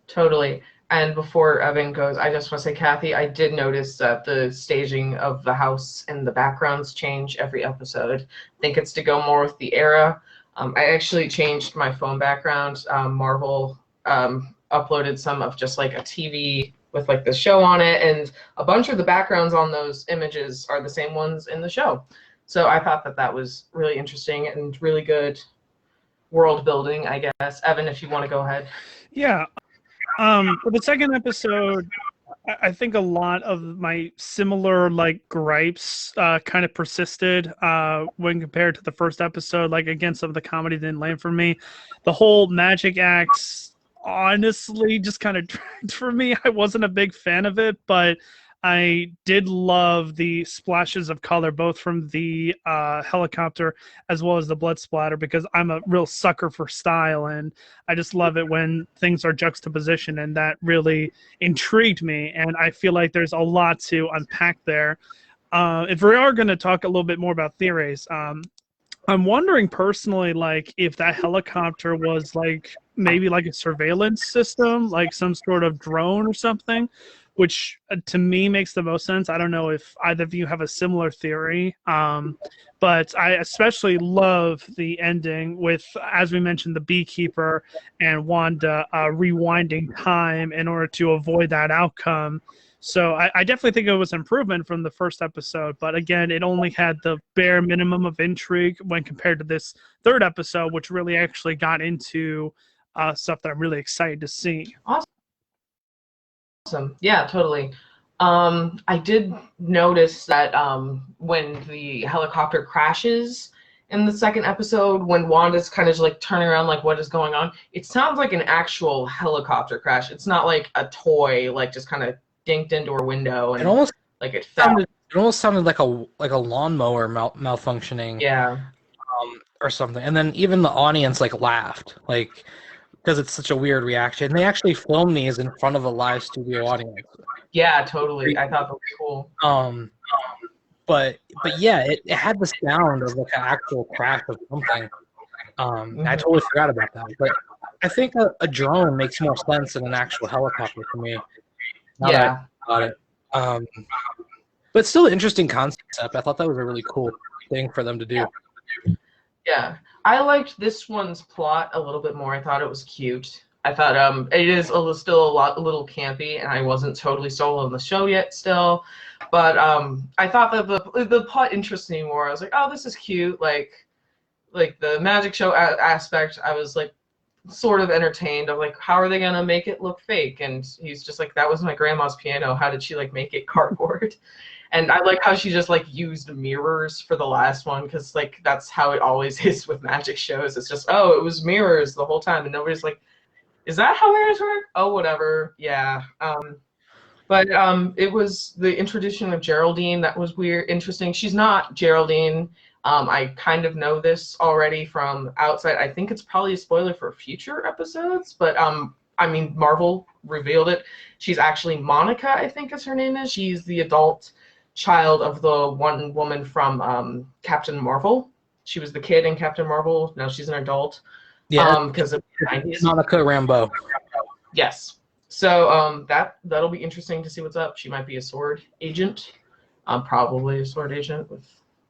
Totally. And before Evan goes, I just want to say, Kathy, I did notice that the staging of the house and the backgrounds change every episode. I think it's to go more with the era. I actually changed my phone background. Marvel uploaded some of just like a TV with like the show on it, and a bunch of the backgrounds on those images are the same ones in the show. So I thought that was really interesting and really good world building, I guess. Evan, if you want to go ahead. Yeah. For the second episode, I think a lot of my similar gripes kind of persisted when compared to the first episode. Like, again, some of the comedy didn't land for me. The whole magic acts honestly just kind of dragged for me. I wasn't a big fan of it, but I did love the splashes of color, both from the helicopter as well as the blood splatter, because I'm a real sucker for style, and I just love it when things are juxtaposition, and that really intrigued me, and I feel like there's a lot to unpack there. If we are going to talk a little bit more about theories, I'm wondering personally, if that helicopter was maybe a surveillance system, like some sort of drone or something, which to me makes the most sense. I don't know if either of you have a similar theory, but I especially love the ending with, as we mentioned, the beekeeper and Wanda rewinding time in order to avoid that outcome. So I definitely think it was an improvement from the first episode, but again, it only had the bare minimum of intrigue when compared to this third episode, which really actually got into stuff that I'm really excited to see. Awesome. Yeah, totally. I did notice that when the helicopter crashes in the second episode, when Wanda's kind of turning around what is going on, it sounds like an actual helicopter crash. It's not like a toy, just kind of dinked into her window and it almost it fell. It almost sounded like a lawnmower malfunctioning. Yeah. Or something. And then even the audience laughed, because it's such a weird reaction. They actually filmed these in front of a live studio audience. Yeah, totally. I thought that was cool. But yeah, it had the sound of an actual crash of something. I totally forgot about that. But I think a drone makes more sense than an actual helicopter for me. Yeah. Got it. But still an interesting concept. I thought that was a really cool thing for them to do. Yeah. I liked this one's plot a little bit more. I thought it was cute. I thought it is still a little campy, and I wasn't totally sold on the show yet still. But I thought that the plot interested me more. I was like, oh, this is cute. Like the magic show aspect, I was sort of entertained. I'm like, how are they gonna make it look fake? And he's just like, that was my grandma's piano. How did she make it cardboard? And I like how she just used mirrors for the last one, because that's how it always is with magic shows. It's just, oh, it was mirrors the whole time, and nobody's like, is that how mirrors work? Oh, whatever. Yeah. But it was the introduction of Geraldine that was weird, interesting. She's not Geraldine. I kind of know this already from outside. I think it's probably a spoiler for future episodes, but I mean, Marvel revealed it. She's actually Monica, I think is her name is. She's the adult child of the one woman from Captain Marvel. She was the kid in Captain Marvel. Now she's an adult. Yeah, Because of the 90s. Monica Rambeau. Yes. So that'll be interesting to see what's up. She might be a sword agent. Probably a sword agent.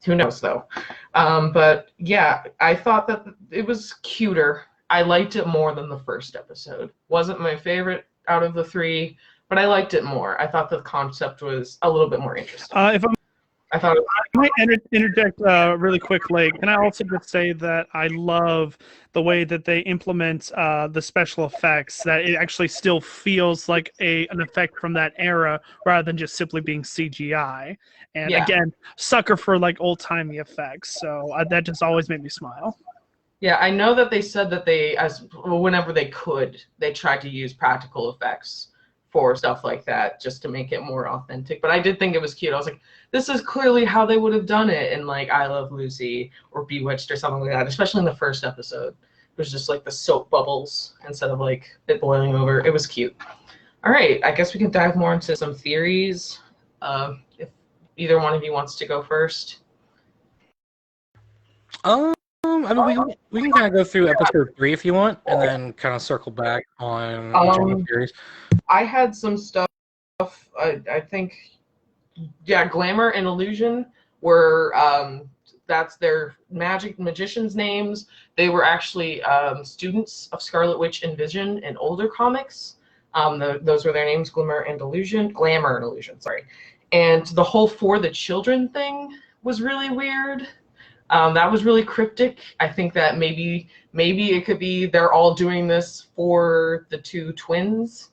Who knows though? But yeah, I thought that it was cuter. I liked it more than the first episode. Wasn't my favorite out of the three, but I liked it more. I thought the concept was a little bit more interesting. I thought I might interject really quickly. Can I also just say that I love the way that they implement the special effects, that it actually still feels like an effect from that era rather than just simply being CGI. And again, sucker for like old-timey effects. So that just always made me smile. Yeah, I know that they said that whenever they could, they tried to use practical effects for stuff like that just to make it more authentic. But I did think it was cute. I was like, this is clearly how they would have done it in like I Love Lucy or Bewitched or something like that, especially in the first episode. It was just like the soap bubbles instead of like it boiling over. It was cute. All right, I guess we can dive more into some theories. If either one of you wants to go first. I mean, we can kind of go through episode 3 if you want, and then kind of circle back on each of the theories. I had some stuff. I think, Glamour and Illusion were that's their magicians' names. They were actually students of Scarlet Witch and Vision in older comics. Those were their names, Glamour and Illusion. Sorry. And the whole For the Children thing was really weird. That was really cryptic. I think that maybe it could be they're all doing this for the two twins,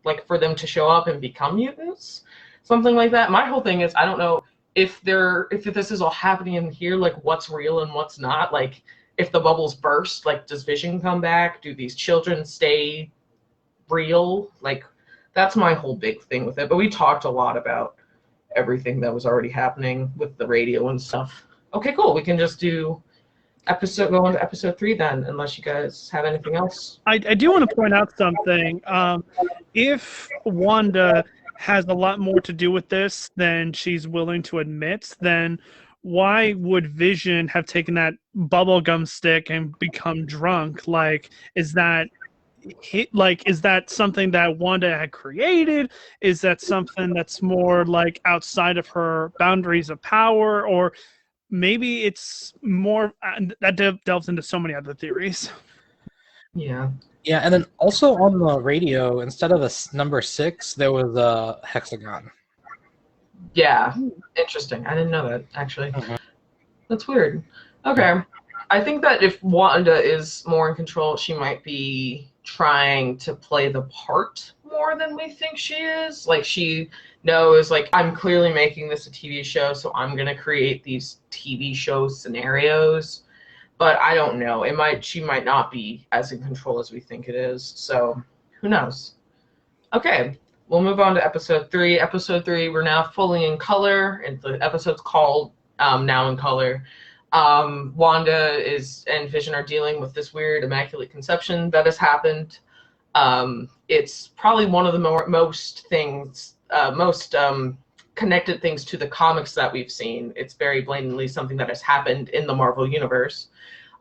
like for them to show up and become mutants, something like that. My whole thing is I don't know if this is all happening in here, like what's real and what's not. Like if the bubbles burst, like does Vision come back? Do these children stay real? Like that's my whole big thing with it. But we talked a lot about everything that was already happening with the radio and stuff. Okay, cool. We can just go on to episode 3 then, unless you guys have anything else. I do want to point out something. If Wanda has a lot more to do with this than she's willing to admit, then why would Vision have taken that bubblegum stick and become drunk? Like, is that something that Wanda had created? Is that something that's more like outside of her boundaries of power? Or maybe it's more that delves into so many other theories. Yeah. Yeah, and then also on the radio, instead of a number 6, there was a hexagon. Yeah, interesting. I didn't know that, actually. Mm-hmm. That's weird. Okay. I think that if Wanda is more in control, she might be trying to play the part more than we think she is. Like, she knows, like, I'm clearly making this a TV show, so I'm going to create these TV show scenarios. But I don't know. She might not be as in control as we think it is. So, who knows? Okay. We'll move on to episode 3. Episode 3, we're now fully in color, and the episode's called Now in Color. Wanda and Vision are dealing with this weird immaculate conception that has happened. It's probably one of the most connected things to the comics that we've seen. It's very blatantly something that has happened in the Marvel Universe.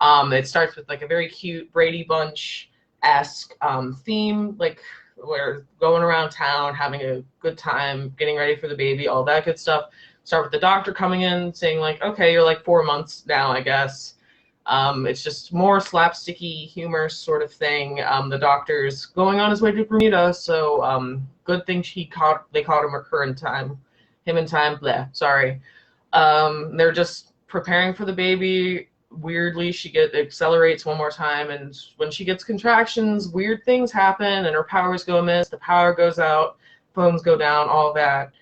It starts with like a very cute Brady Bunch-esque theme, like we're going around town, having a good time, getting ready for the baby, all that good stuff. Start with the doctor coming in, saying like, okay, you're like 4 months now, I guess. It's just more slapsticky humor sort of thing. The doctor's going on his way to Bermuda, so good thing they caught her in time. Sorry. They're just preparing for the baby. Weirdly, she accelerates one more time, and when she gets contractions, weird things happen, and her powers go amiss. The power goes out, phones go down, all that.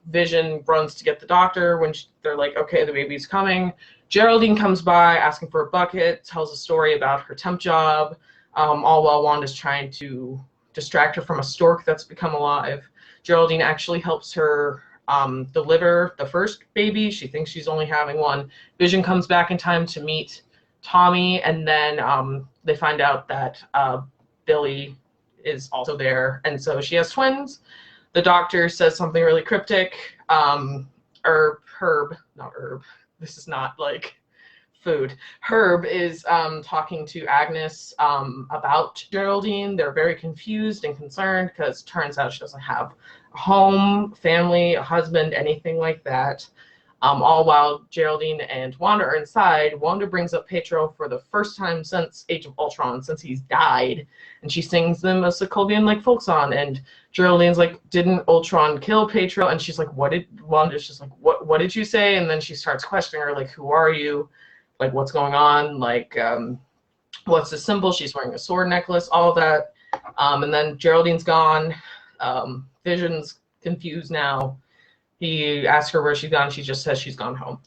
Vision runs to get the doctor when they're like, okay, the baby's coming. Geraldine comes by asking for a bucket, tells a story about her temp job, all while Wanda's trying to distract her from a stork that's become alive. Geraldine actually helps her deliver the first baby. She thinks she's only having one. Vision comes back in time to meet Tommy, and then they find out that Billy is also there, and so she has twins. The doctor says something really cryptic. Herb, not Herb. This is not like food. Herb is talking to Agnes about Geraldine. They're very confused and concerned because it turns out she doesn't have a home, family, a husband, anything like that. All while Geraldine and Wanda are inside. Wanda brings up Pedro for the first time since Age of Ultron, since he's died, and she sings them a Sokovian-like folk song. And Geraldine's like, "Didn't Ultron kill Pedro?" And she's like, "What did?" Wanda's just like, "What did you say?" And then she starts questioning her, like, "Who are you? Like, what's going on? Like, what's the symbol?" She's wearing a sword necklace, all of that. And then Geraldine's gone. Vision's confused now. He asks her where she's gone. She just says she's gone home.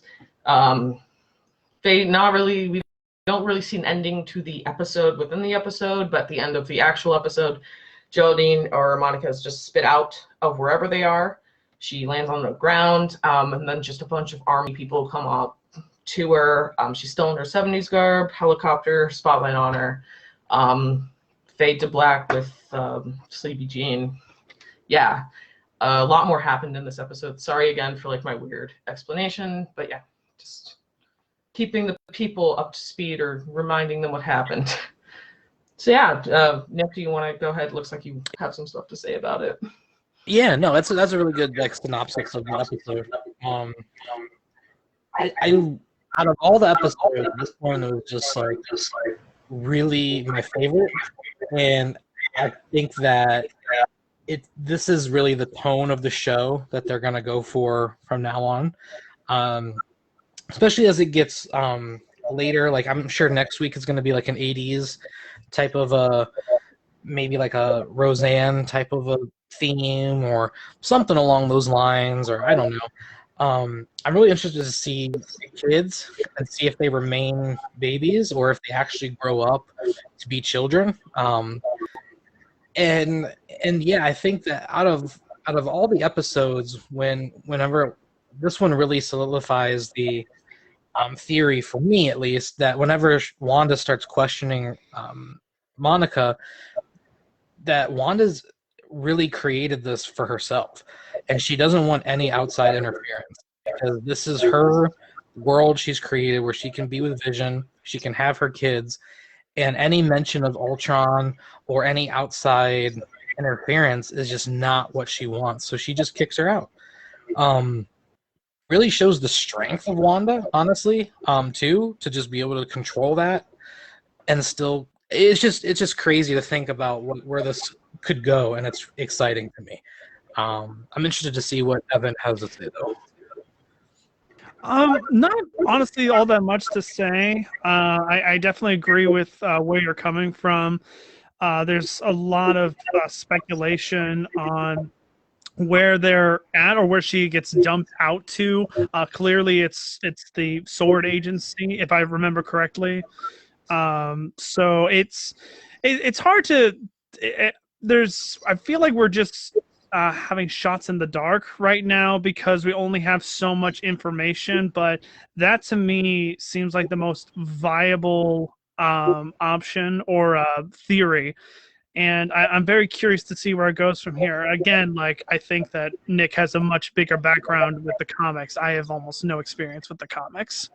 We don't really see an ending to the episode within the episode, but at the end of the actual episode, Geraldine or Monica is just spit out of wherever they are. She lands on the ground, and then just a bunch of army people come up to her. She's still in her 70s garb, helicopter, spotlight on her. Fade to black with Sleepy Jean. Yeah. A lot more happened in this episode. Sorry again for like my weird explanation, but yeah, just keeping the people up to speed or reminding them what happened. So yeah, Nick, do you want to go ahead? Looks like you have some stuff to say about it. Yeah, no, that's a really good like synopsis of the episode. I out of all the episodes, this one was just like really my favorite, and I think that this is really the tone of the show that they're gonna go for from now on, especially as it gets later. Like I'm sure next week is gonna be like an '80s type of a maybe like a Roseanne type of a theme or something along those lines, or I don't know. I'm really interested to see kids and see if they remain babies or if they actually grow up to be children. And yeah, I think that out of all the episodes, whenever this one really solidifies the theory for me at least that whenever Wanda starts questioning Monica, that Wanda's really created this for herself, and she doesn't want any outside interference because this is her world she's created where she can be with Vision, she can have her kids, and any mention of Ultron or any outside interference is just not what she wants. So she just kicks her out. Really shows the strength of Wanda, honestly, too, to just be able to control that. And still, it's just crazy to think about where this could go, and it's exciting to me. I'm interested to see what Evan has to say, though. Not honestly all that much to say. I definitely agree with where you're coming from. There's a lot of speculation on where they're at or where she gets dumped out to. Clearly, it's the Sword Agency, if I remember correctly. So it's hard to. I feel like we're just having shots in the dark right now because we only have so much information, but that to me seems like the most viable option or theory. And I'm very curious to see where it goes from here. Again, like I think that Nick has a much bigger background with the comics. I have almost no experience with the comics.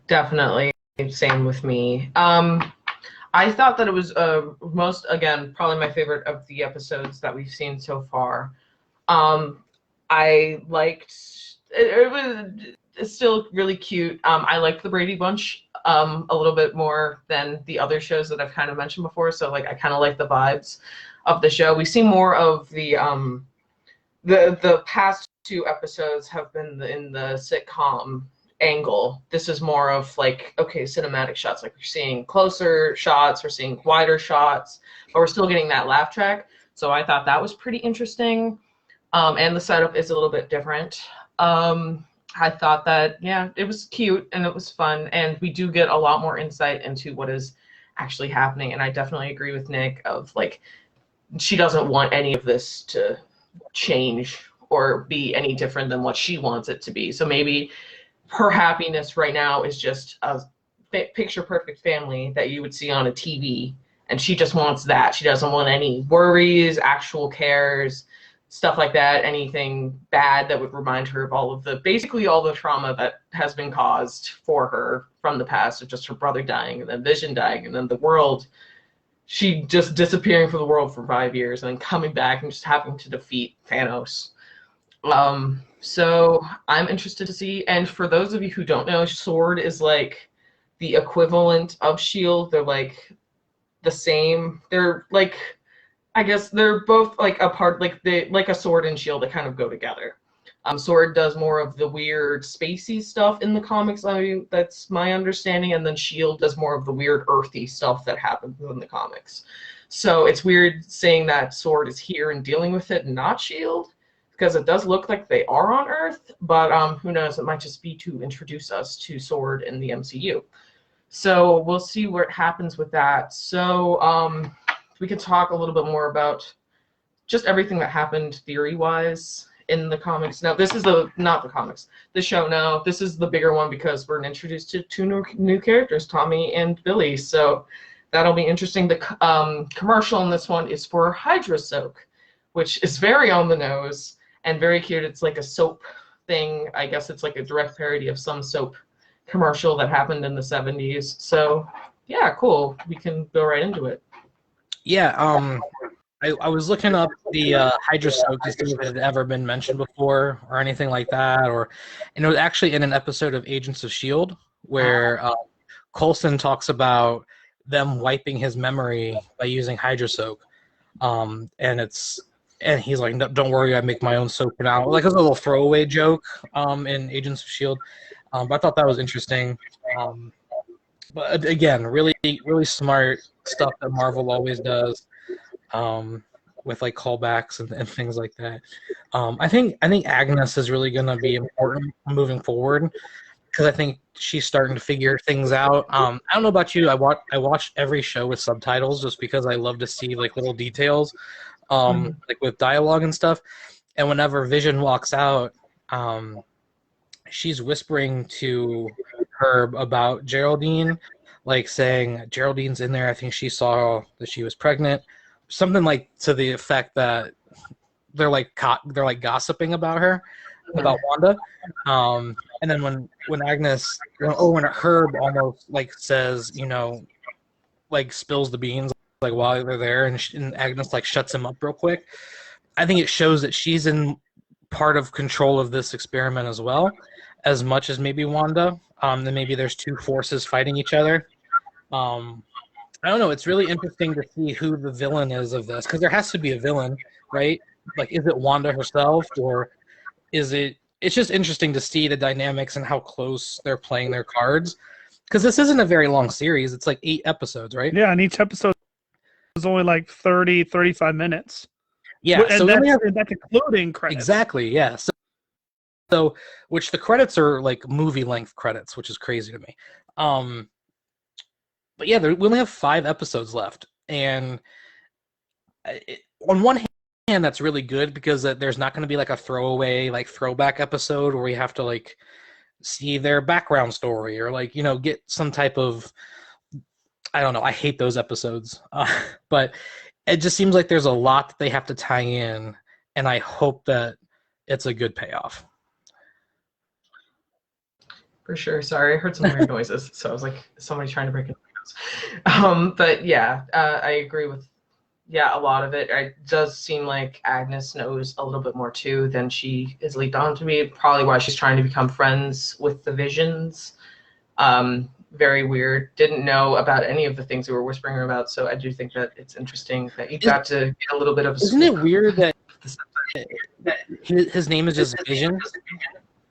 Definitely. Same with me. I thought that it was probably my favorite of the episodes that we've seen so far. I liked it's still really cute. I liked the Brady Bunch a little bit more than the other shows that I've kind of mentioned before. So like I kind of like the vibes of the show. We see more of the past two episodes have been in the sitcom angle. This is more of like, okay, cinematic shots, like we're seeing closer shots, we're seeing wider shots, but we're still getting that laugh track. So I thought that was pretty interesting. And the setup is a little bit different. I thought that, yeah, it was cute and it was fun. And we do get a lot more insight into what is actually happening. And I definitely agree with Nick of like, she doesn't want any of this to change or be any different than what she wants it to be. So maybe her happiness right now is just a picture perfect family that you would see on a TV, and she just wants that. She doesn't want any worries, actual cares, stuff like that, anything bad that would remind her of basically all the trauma that has been caused for her from the past, of just her brother dying and then Vision dying and then the world, she just disappearing from the world for 5 years and then coming back and just having to defeat Thanos. So I'm interested to see. And for those of you who don't know, Sword is like the equivalent of Shield. They're like the same. They're like, I guess they're both like a part, like a Sword and Shield that kind of go together. Sword does more of the weird spacey stuff in the comics. I mean, that's my understanding, and then Shield does more of the weird earthy stuff that happens in the comics. So it's weird saying that Sword is here and dealing with it, and not Shield, because it does look like they are on Earth. But who knows? It might just be to introduce us to Sword in the MCU. So we'll see what happens with that. So we can talk a little bit more about just everything that happened theory-wise in the comics. Now, this is not the comics, the show. Now, this is the bigger one because we're introduced to two new characters, Tommy and Billy. So that'll be interesting. The commercial in this one is for Hydra Soak, which is very on the nose and very cute. It's like a soap thing. I guess it's like a direct parody of some soap commercial that happened in the 70s. So yeah, cool. We can go right into it. Yeah, I was looking up the Hydra Soak to see if it had ever been mentioned before or anything like that, and it was actually in an episode of Agents of S.H.I.E.L.D. where Coulson talks about them wiping his memory by using Hydra Soak, and he's like, "No, don't worry, I make my own soap now." Like, it was a little throwaway joke in Agents of S.H.I.E.L.D., but I thought that was interesting. But again, really, really smart stuff that Marvel always does. With like callbacks and things like that. I think Agnes is really going to be important moving forward because I think she's starting to figure things out. I don't know about you. I watch every show with subtitles just because I love to see like little details, like with dialogue and stuff. And whenever Vision walks out, she's whispering to Herb about Geraldine, like saying Geraldine's in there. I think she saw that she was pregnant. Something like to the effect that they're like gossiping about her, about Wanda, and then when Agnes, when Herb almost like says, like spills the beans like while they're there, and Agnes like shuts him up real quick. I think it shows that she's in part of control of this experiment as well, as much as maybe Wanda. Then maybe there's two forces fighting each other. I don't know. It's really interesting to see who the villain is of this, because there has to be a villain, right? Like, is it Wanda herself, or is it? It's just interesting to see the dynamics and how close they're playing their cards, because this isn't a very long series. It's like 8 episodes, right? Yeah, and each episode is only like 30, 35 minutes. Yeah, and so that's including credits. Exactly, yeah. So, which the credits are like movie-length credits, which is crazy to me. But yeah, we only have 5 episodes left, and on one hand, that's really good because there's not going to be like a throwaway, like throwback episode where we have to like see their background story or like get some type of, I don't know. I hate those episodes, but it just seems like there's a lot that they have to tie in, and I hope that it's a good payoff. For sure. Sorry, I heard some weird noises, so I was like, somebody trying to break into my house. But yeah, I agree with a lot of it. It does seem like Agnes knows a little bit more too than she is leaked on to me. Probably why she's trying to become friends with the Visions. Very weird. Didn't know about any of the things we were whispering about, so I do think that it's interesting that you got to get a little bit of. Isn't it weird that his name is just Vision?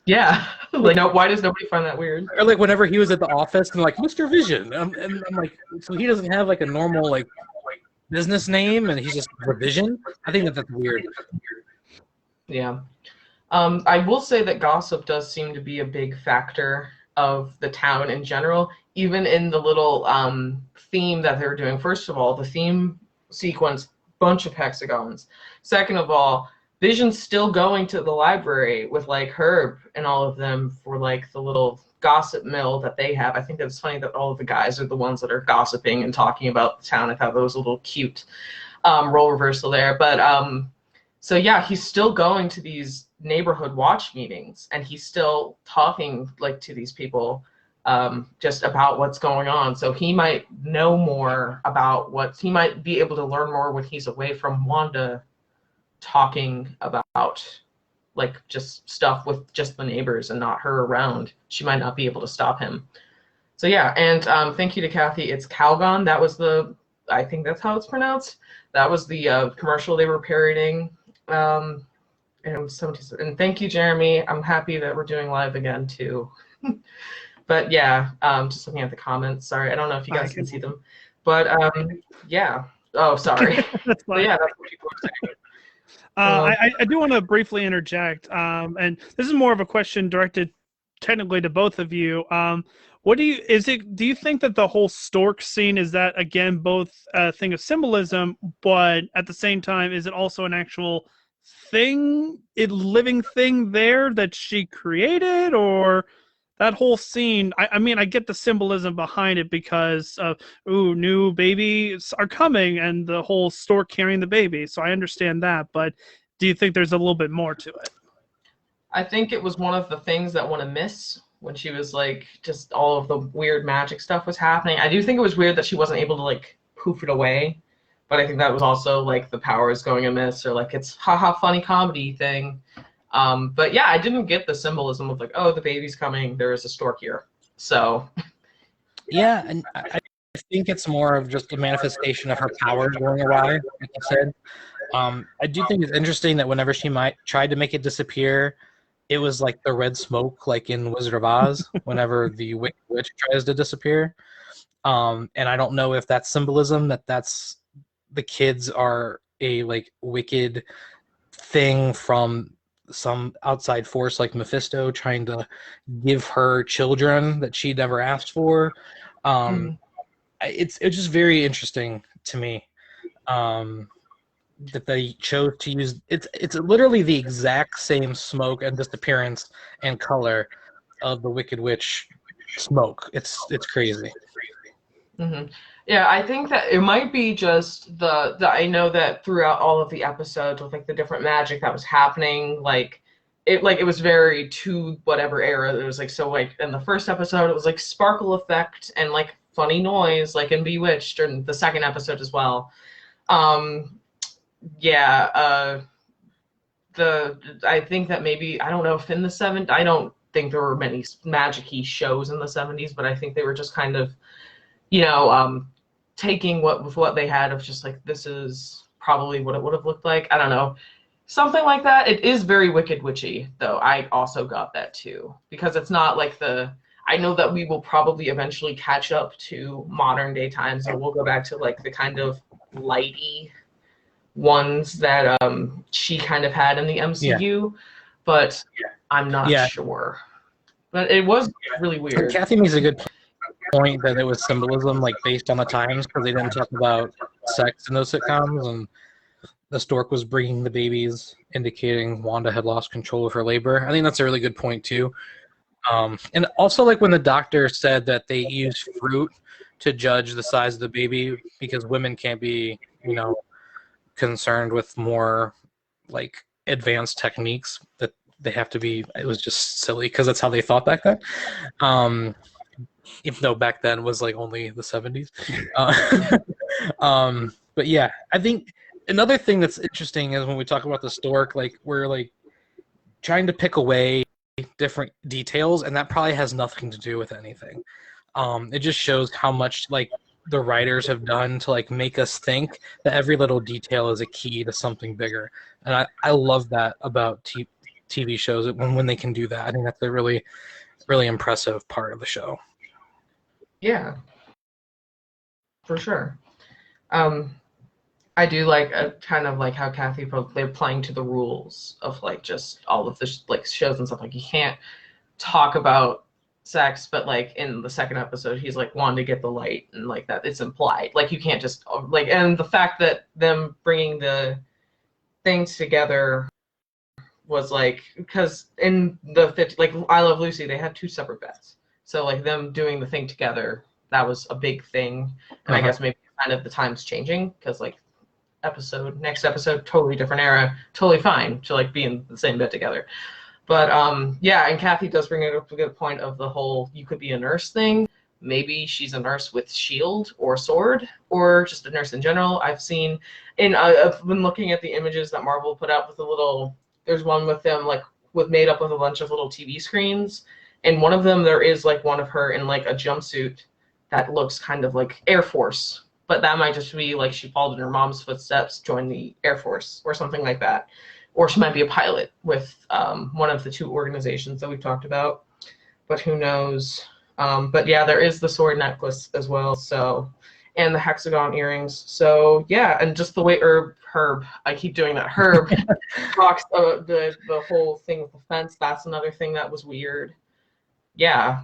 Yeah, like no. Why does nobody find that weird? Or like whenever he was at the office and like Mr. Vision, and I'm like, so he doesn't have like a normal like business name, and he's just Vision. I think that's weird. Yeah, I will say that gossip does seem to be a big factor of the town in general, even in the little theme that they're doing. First of all, the theme sequence, bunch of hexagons. Second of all, Vision's still going to the library with like Herb and all of them for like the little gossip mill that they have. I think it's funny that all of the guys are the ones that are gossiping and talking about the town. I thought that was a little cute role reversal there. But so yeah, he's still going to these neighborhood watch meetings, and he's still talking like to these people just about what's going on. So he might know more about he might be able to learn more when he's away from Wanda talking about like just stuff with just the neighbors and not her around. She might not be able to stop him. So yeah, and thank you to Kathy. It's Calgon. That was I think that's how it's pronounced. That was the commercial they were parodying. And it was 70s. And thank you, Jeremy. I'm happy that we're doing live again too. But yeah, just looking at the comments. Sorry, I don't know if you guys can see them. But yeah. Oh, sorry. That's fine. But yeah, that's what people are saying. I do want to briefly interject, and this is more of a question directed technically to both of you. Do you think that the whole stork scene is that again both a thing of symbolism, but at the same time is it also an actual thing, living thing there that she created, or that whole scene? I mean, I get the symbolism behind it because new babies are coming and the whole stork carrying the baby, so I understand that. But do you think there's a little bit more to it? I think it was one of the things that Wanda missed when she was like, just all of the weird magic stuff was happening. I do think it was weird that she wasn't able to like poof it away, but I think that was also like the powers going amiss, or like it's haha funny comedy thing. But yeah, I didn't get the symbolism of like, oh, the baby's coming, there is a stork here. So yeah, and I think it's more of just a manifestation of her power going awry, like you said. I do think it's interesting that whenever she tried to make it disappear, it was like the red smoke, like in Wizard of Oz, whenever the Wicked Witch tries to disappear. And I don't know if that's symbolism, that's the kids are a like wicked thing from some outside force like Mephisto trying to give her children that she never asked for. It's just very interesting to me. That they chose to use it's literally the exact same smoke and disappearance and color of the Wicked Witch smoke. It's crazy. Mm-hmm. Yeah, I think that it might be just the I know that throughout all of the episodes with like the different magic that was happening, like it was very to whatever era. It was like, so like in the first episode it was like sparkle effect and like funny noise like in Bewitched, and the second episode as well. I think that maybe, I don't know if in the 70s, I don't think there were many magic-y shows in the 70s, but I think they were just kind of, taking what they had of just like, this is probably what it would have looked like. I don't know. Something like that. It is very Wicked Witchy, though. I also got that too, because it's not like I know that we will probably eventually catch up to modern day times, and we'll go back to like the kind of lighty ones that she kind of had in the MCU, but I'm not sure. But it was really weird. Kathy makes a good point that it was symbolism, like based on the times, because they didn't talk about sex in those sitcoms, and the stork was bringing the babies, indicating Wanda had lost control of her labor. I think that's a really good point too. And also, like when the doctor said that they use fruit to judge the size of the baby because women can't be, concerned with more like advanced techniques, that they have to be. It was just silly because that's how they thought back then. Even though back then was like only the 70s. But yeah, I think another thing that's interesting is when we talk about the stork, like we're like trying to pick away different details, and that probably has nothing to do with anything. It just shows how much like the writers have done to like make us think that every little detail is a key to something bigger. And I love that about TV shows when they can do that. I think that's a really, really impressive part of the show. Yeah, for sure. I do like kind of like how Kathy they're playing to the rules of like just all of the like shows and stuff. Like you can't talk about sex, but like in the second episode he's like wanting to get the light, and like that it's implied. Like you can't just like, and the fact that them bringing the things together was like, because in the 50, like I Love Lucy, they had two separate bets. So like them doing the thing together, that was a big thing. And I guess maybe kind of the times changing, because like next episode, totally different era, totally fine to like be in the same bed together. But yeah, and Kathy does bring up a good point of the whole you could be a nurse thing. Maybe she's a nurse with shield or sword, or just a nurse in general. I've been looking at the images that Marvel put out with the little. There's one with them like made up with a bunch of little TV screens, and one of them there is like one of her in like a jumpsuit that looks kind of like Air Force, but that might just be like she followed in her mom's footsteps, joined the Air Force or something like that. Or she might be a pilot with one of the two organizations that we've talked about, but who knows? But yeah, there is the sword necklace as well, so, and the hexagon earrings. So yeah, and just the way Herb, I keep doing that. Herb talks the whole thing with the fence. That's another thing that was weird. Yeah.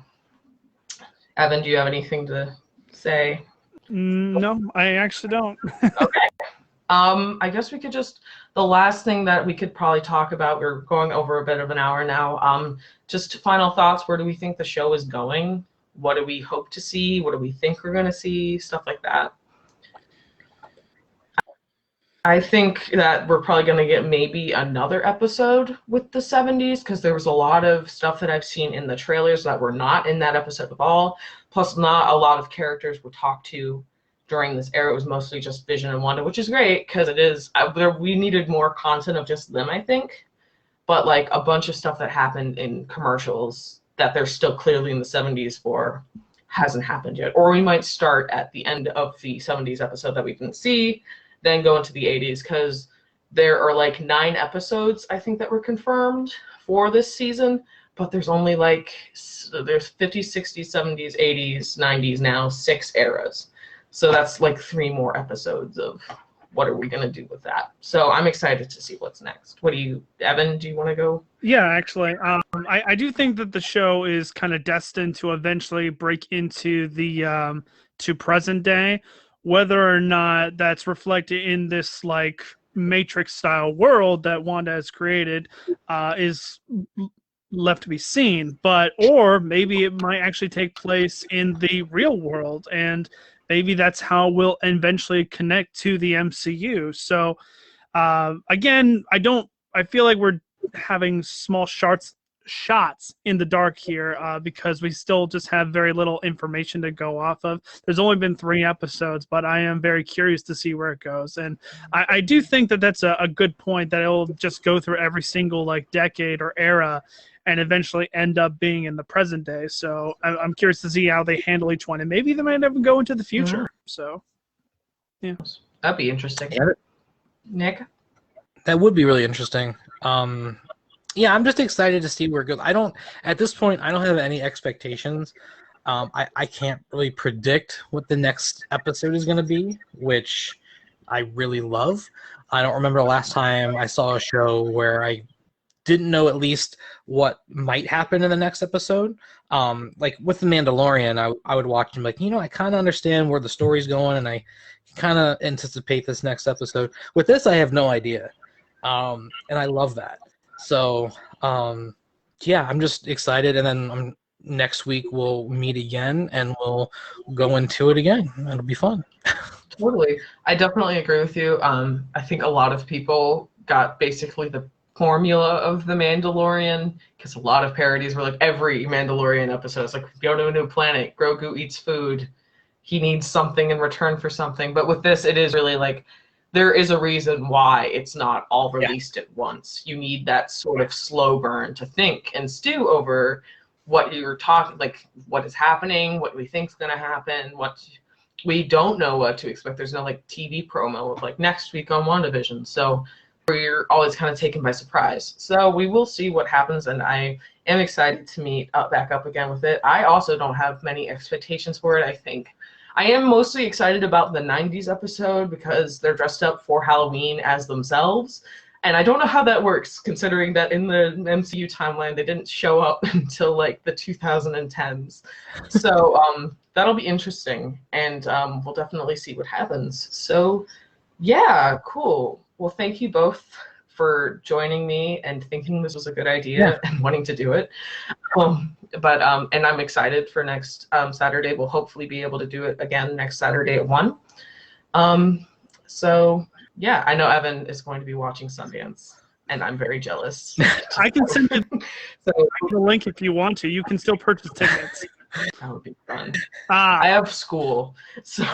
Evan, do you have anything to say? No, I actually don't. Okay. I guess we could the last thing that we could probably talk about, we're going over a bit of an hour now, just final thoughts. Where do we think the show is going? What do we hope to see? What do we think we're going to see? Stuff like that. I think that we're probably going to get maybe another episode with the 70s, because there was a lot of stuff that I've seen in the trailers that were not in that episode at all. Plus, not a lot of characters were talked to during this era. It was mostly just Vision and Wanda, which is great because it is. We needed more content of just them, I think. But like a bunch of stuff that happened in commercials that they're still clearly in the 70s for hasn't happened yet. Or we might start at the end of the 70s episode that we didn't see, then go into the 80s, because there are like 9 episodes, I think, that were confirmed for this season. But there's only like, there's 50s, 60s, 70s, 80s, 90s now, 6 eras. So that's like 3 more episodes of what are we going to do with that. So I'm excited to see what's next. Evan, do you want to go? Yeah, actually. I do think that the show is kind of destined to eventually break into the to present day. Whether or not that's reflected in this like Matrix style world that Wanda has created is left to be seen. Or maybe it might actually take place in the real world, and maybe that's how we'll eventually connect to the MCU. So, again, I feel like we're having small shots in the dark here because we still just have very little information to go off of. There's only been 3 episodes, but I am very curious to see where it goes. And I do think that that's a good point, that it'll just go through every single like decade or era and eventually end up being in the present day. So I'm curious to see how they handle each one, and maybe they might even go into the future. Mm-hmm. So, yeah, that'd be interesting. Yeah. Nick, that would be really interesting. Yeah, I'm just excited to see where it goes. At this point, I don't have any expectations. I can't really predict what the next episode is going to be, which I really love. I don't remember the last time I saw a show where I didn't know at least what might happen in the next episode. Like with The Mandalorian, I would watch and be like, I kind of understand where the story's going, and I kind of anticipate this next episode. With this, I have no idea, and I love that. So, yeah, I'm just excited, and then next week we'll meet again, and we'll go into it again. It'll be fun. Totally. I definitely agree with you. I think a lot of people got basically the formula of The Mandalorian, because a lot of parodies were like every Mandalorian episode is like, go to a new planet, Grogu eats food, he needs something in return for something. But with this, it is really like there is a reason why it's not all released at once. You need that sort of slow burn to think and stew over what you're talking, like what is happening, what we think is going to happen, what we don't know what to expect. There's no like TV promo of like next week on WandaVision. So you're always kind of taken by surprise. So we will see what happens, and I am excited to meet back up again with it. I also don't have many expectations for it. I think I am mostly excited about the 90s episode because they're dressed up for Halloween as themselves. And I don't know how that works, considering that in the MCU timeline, they didn't show up until like the 2010s. So that'll be interesting, and we'll definitely see what happens. So yeah, cool. Well, thank you both for joining me and thinking this was a good idea and wanting to do it. And I'm excited for next Saturday. We'll hopefully be able to do it again next Saturday at 1. So yeah, I know Evan is going to be watching Sundance, and I'm very jealous. I can send you the link if you want to. You can still purchase tickets. That would be fun. I have school, so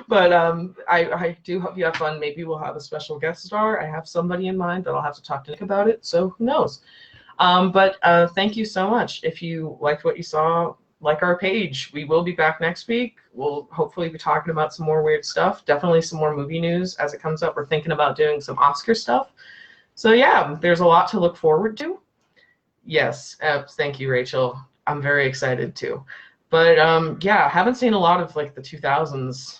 but I do hope you have fun. Maybe we'll have a special guest star. I have somebody in mind that I'll have to talk to Nick about it, so who knows. But thank you so much. If you liked what you saw, like our page. We will be back next week. We'll hopefully be talking about some more weird stuff. Definitely some more movie news as it comes up. We're thinking about doing some Oscar stuff. So yeah, there's a lot to look forward to. Yes, thank you, Rachel. I'm very excited too. But yeah, I haven't seen a lot of like the 2000s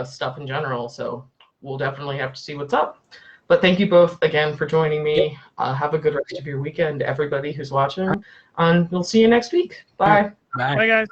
stuff in general, so we'll definitely have to see what's up. But thank you both again for joining me. Have a good rest of your weekend, everybody who's watching. And we'll see you next week. Bye. Bye. Bye, guys.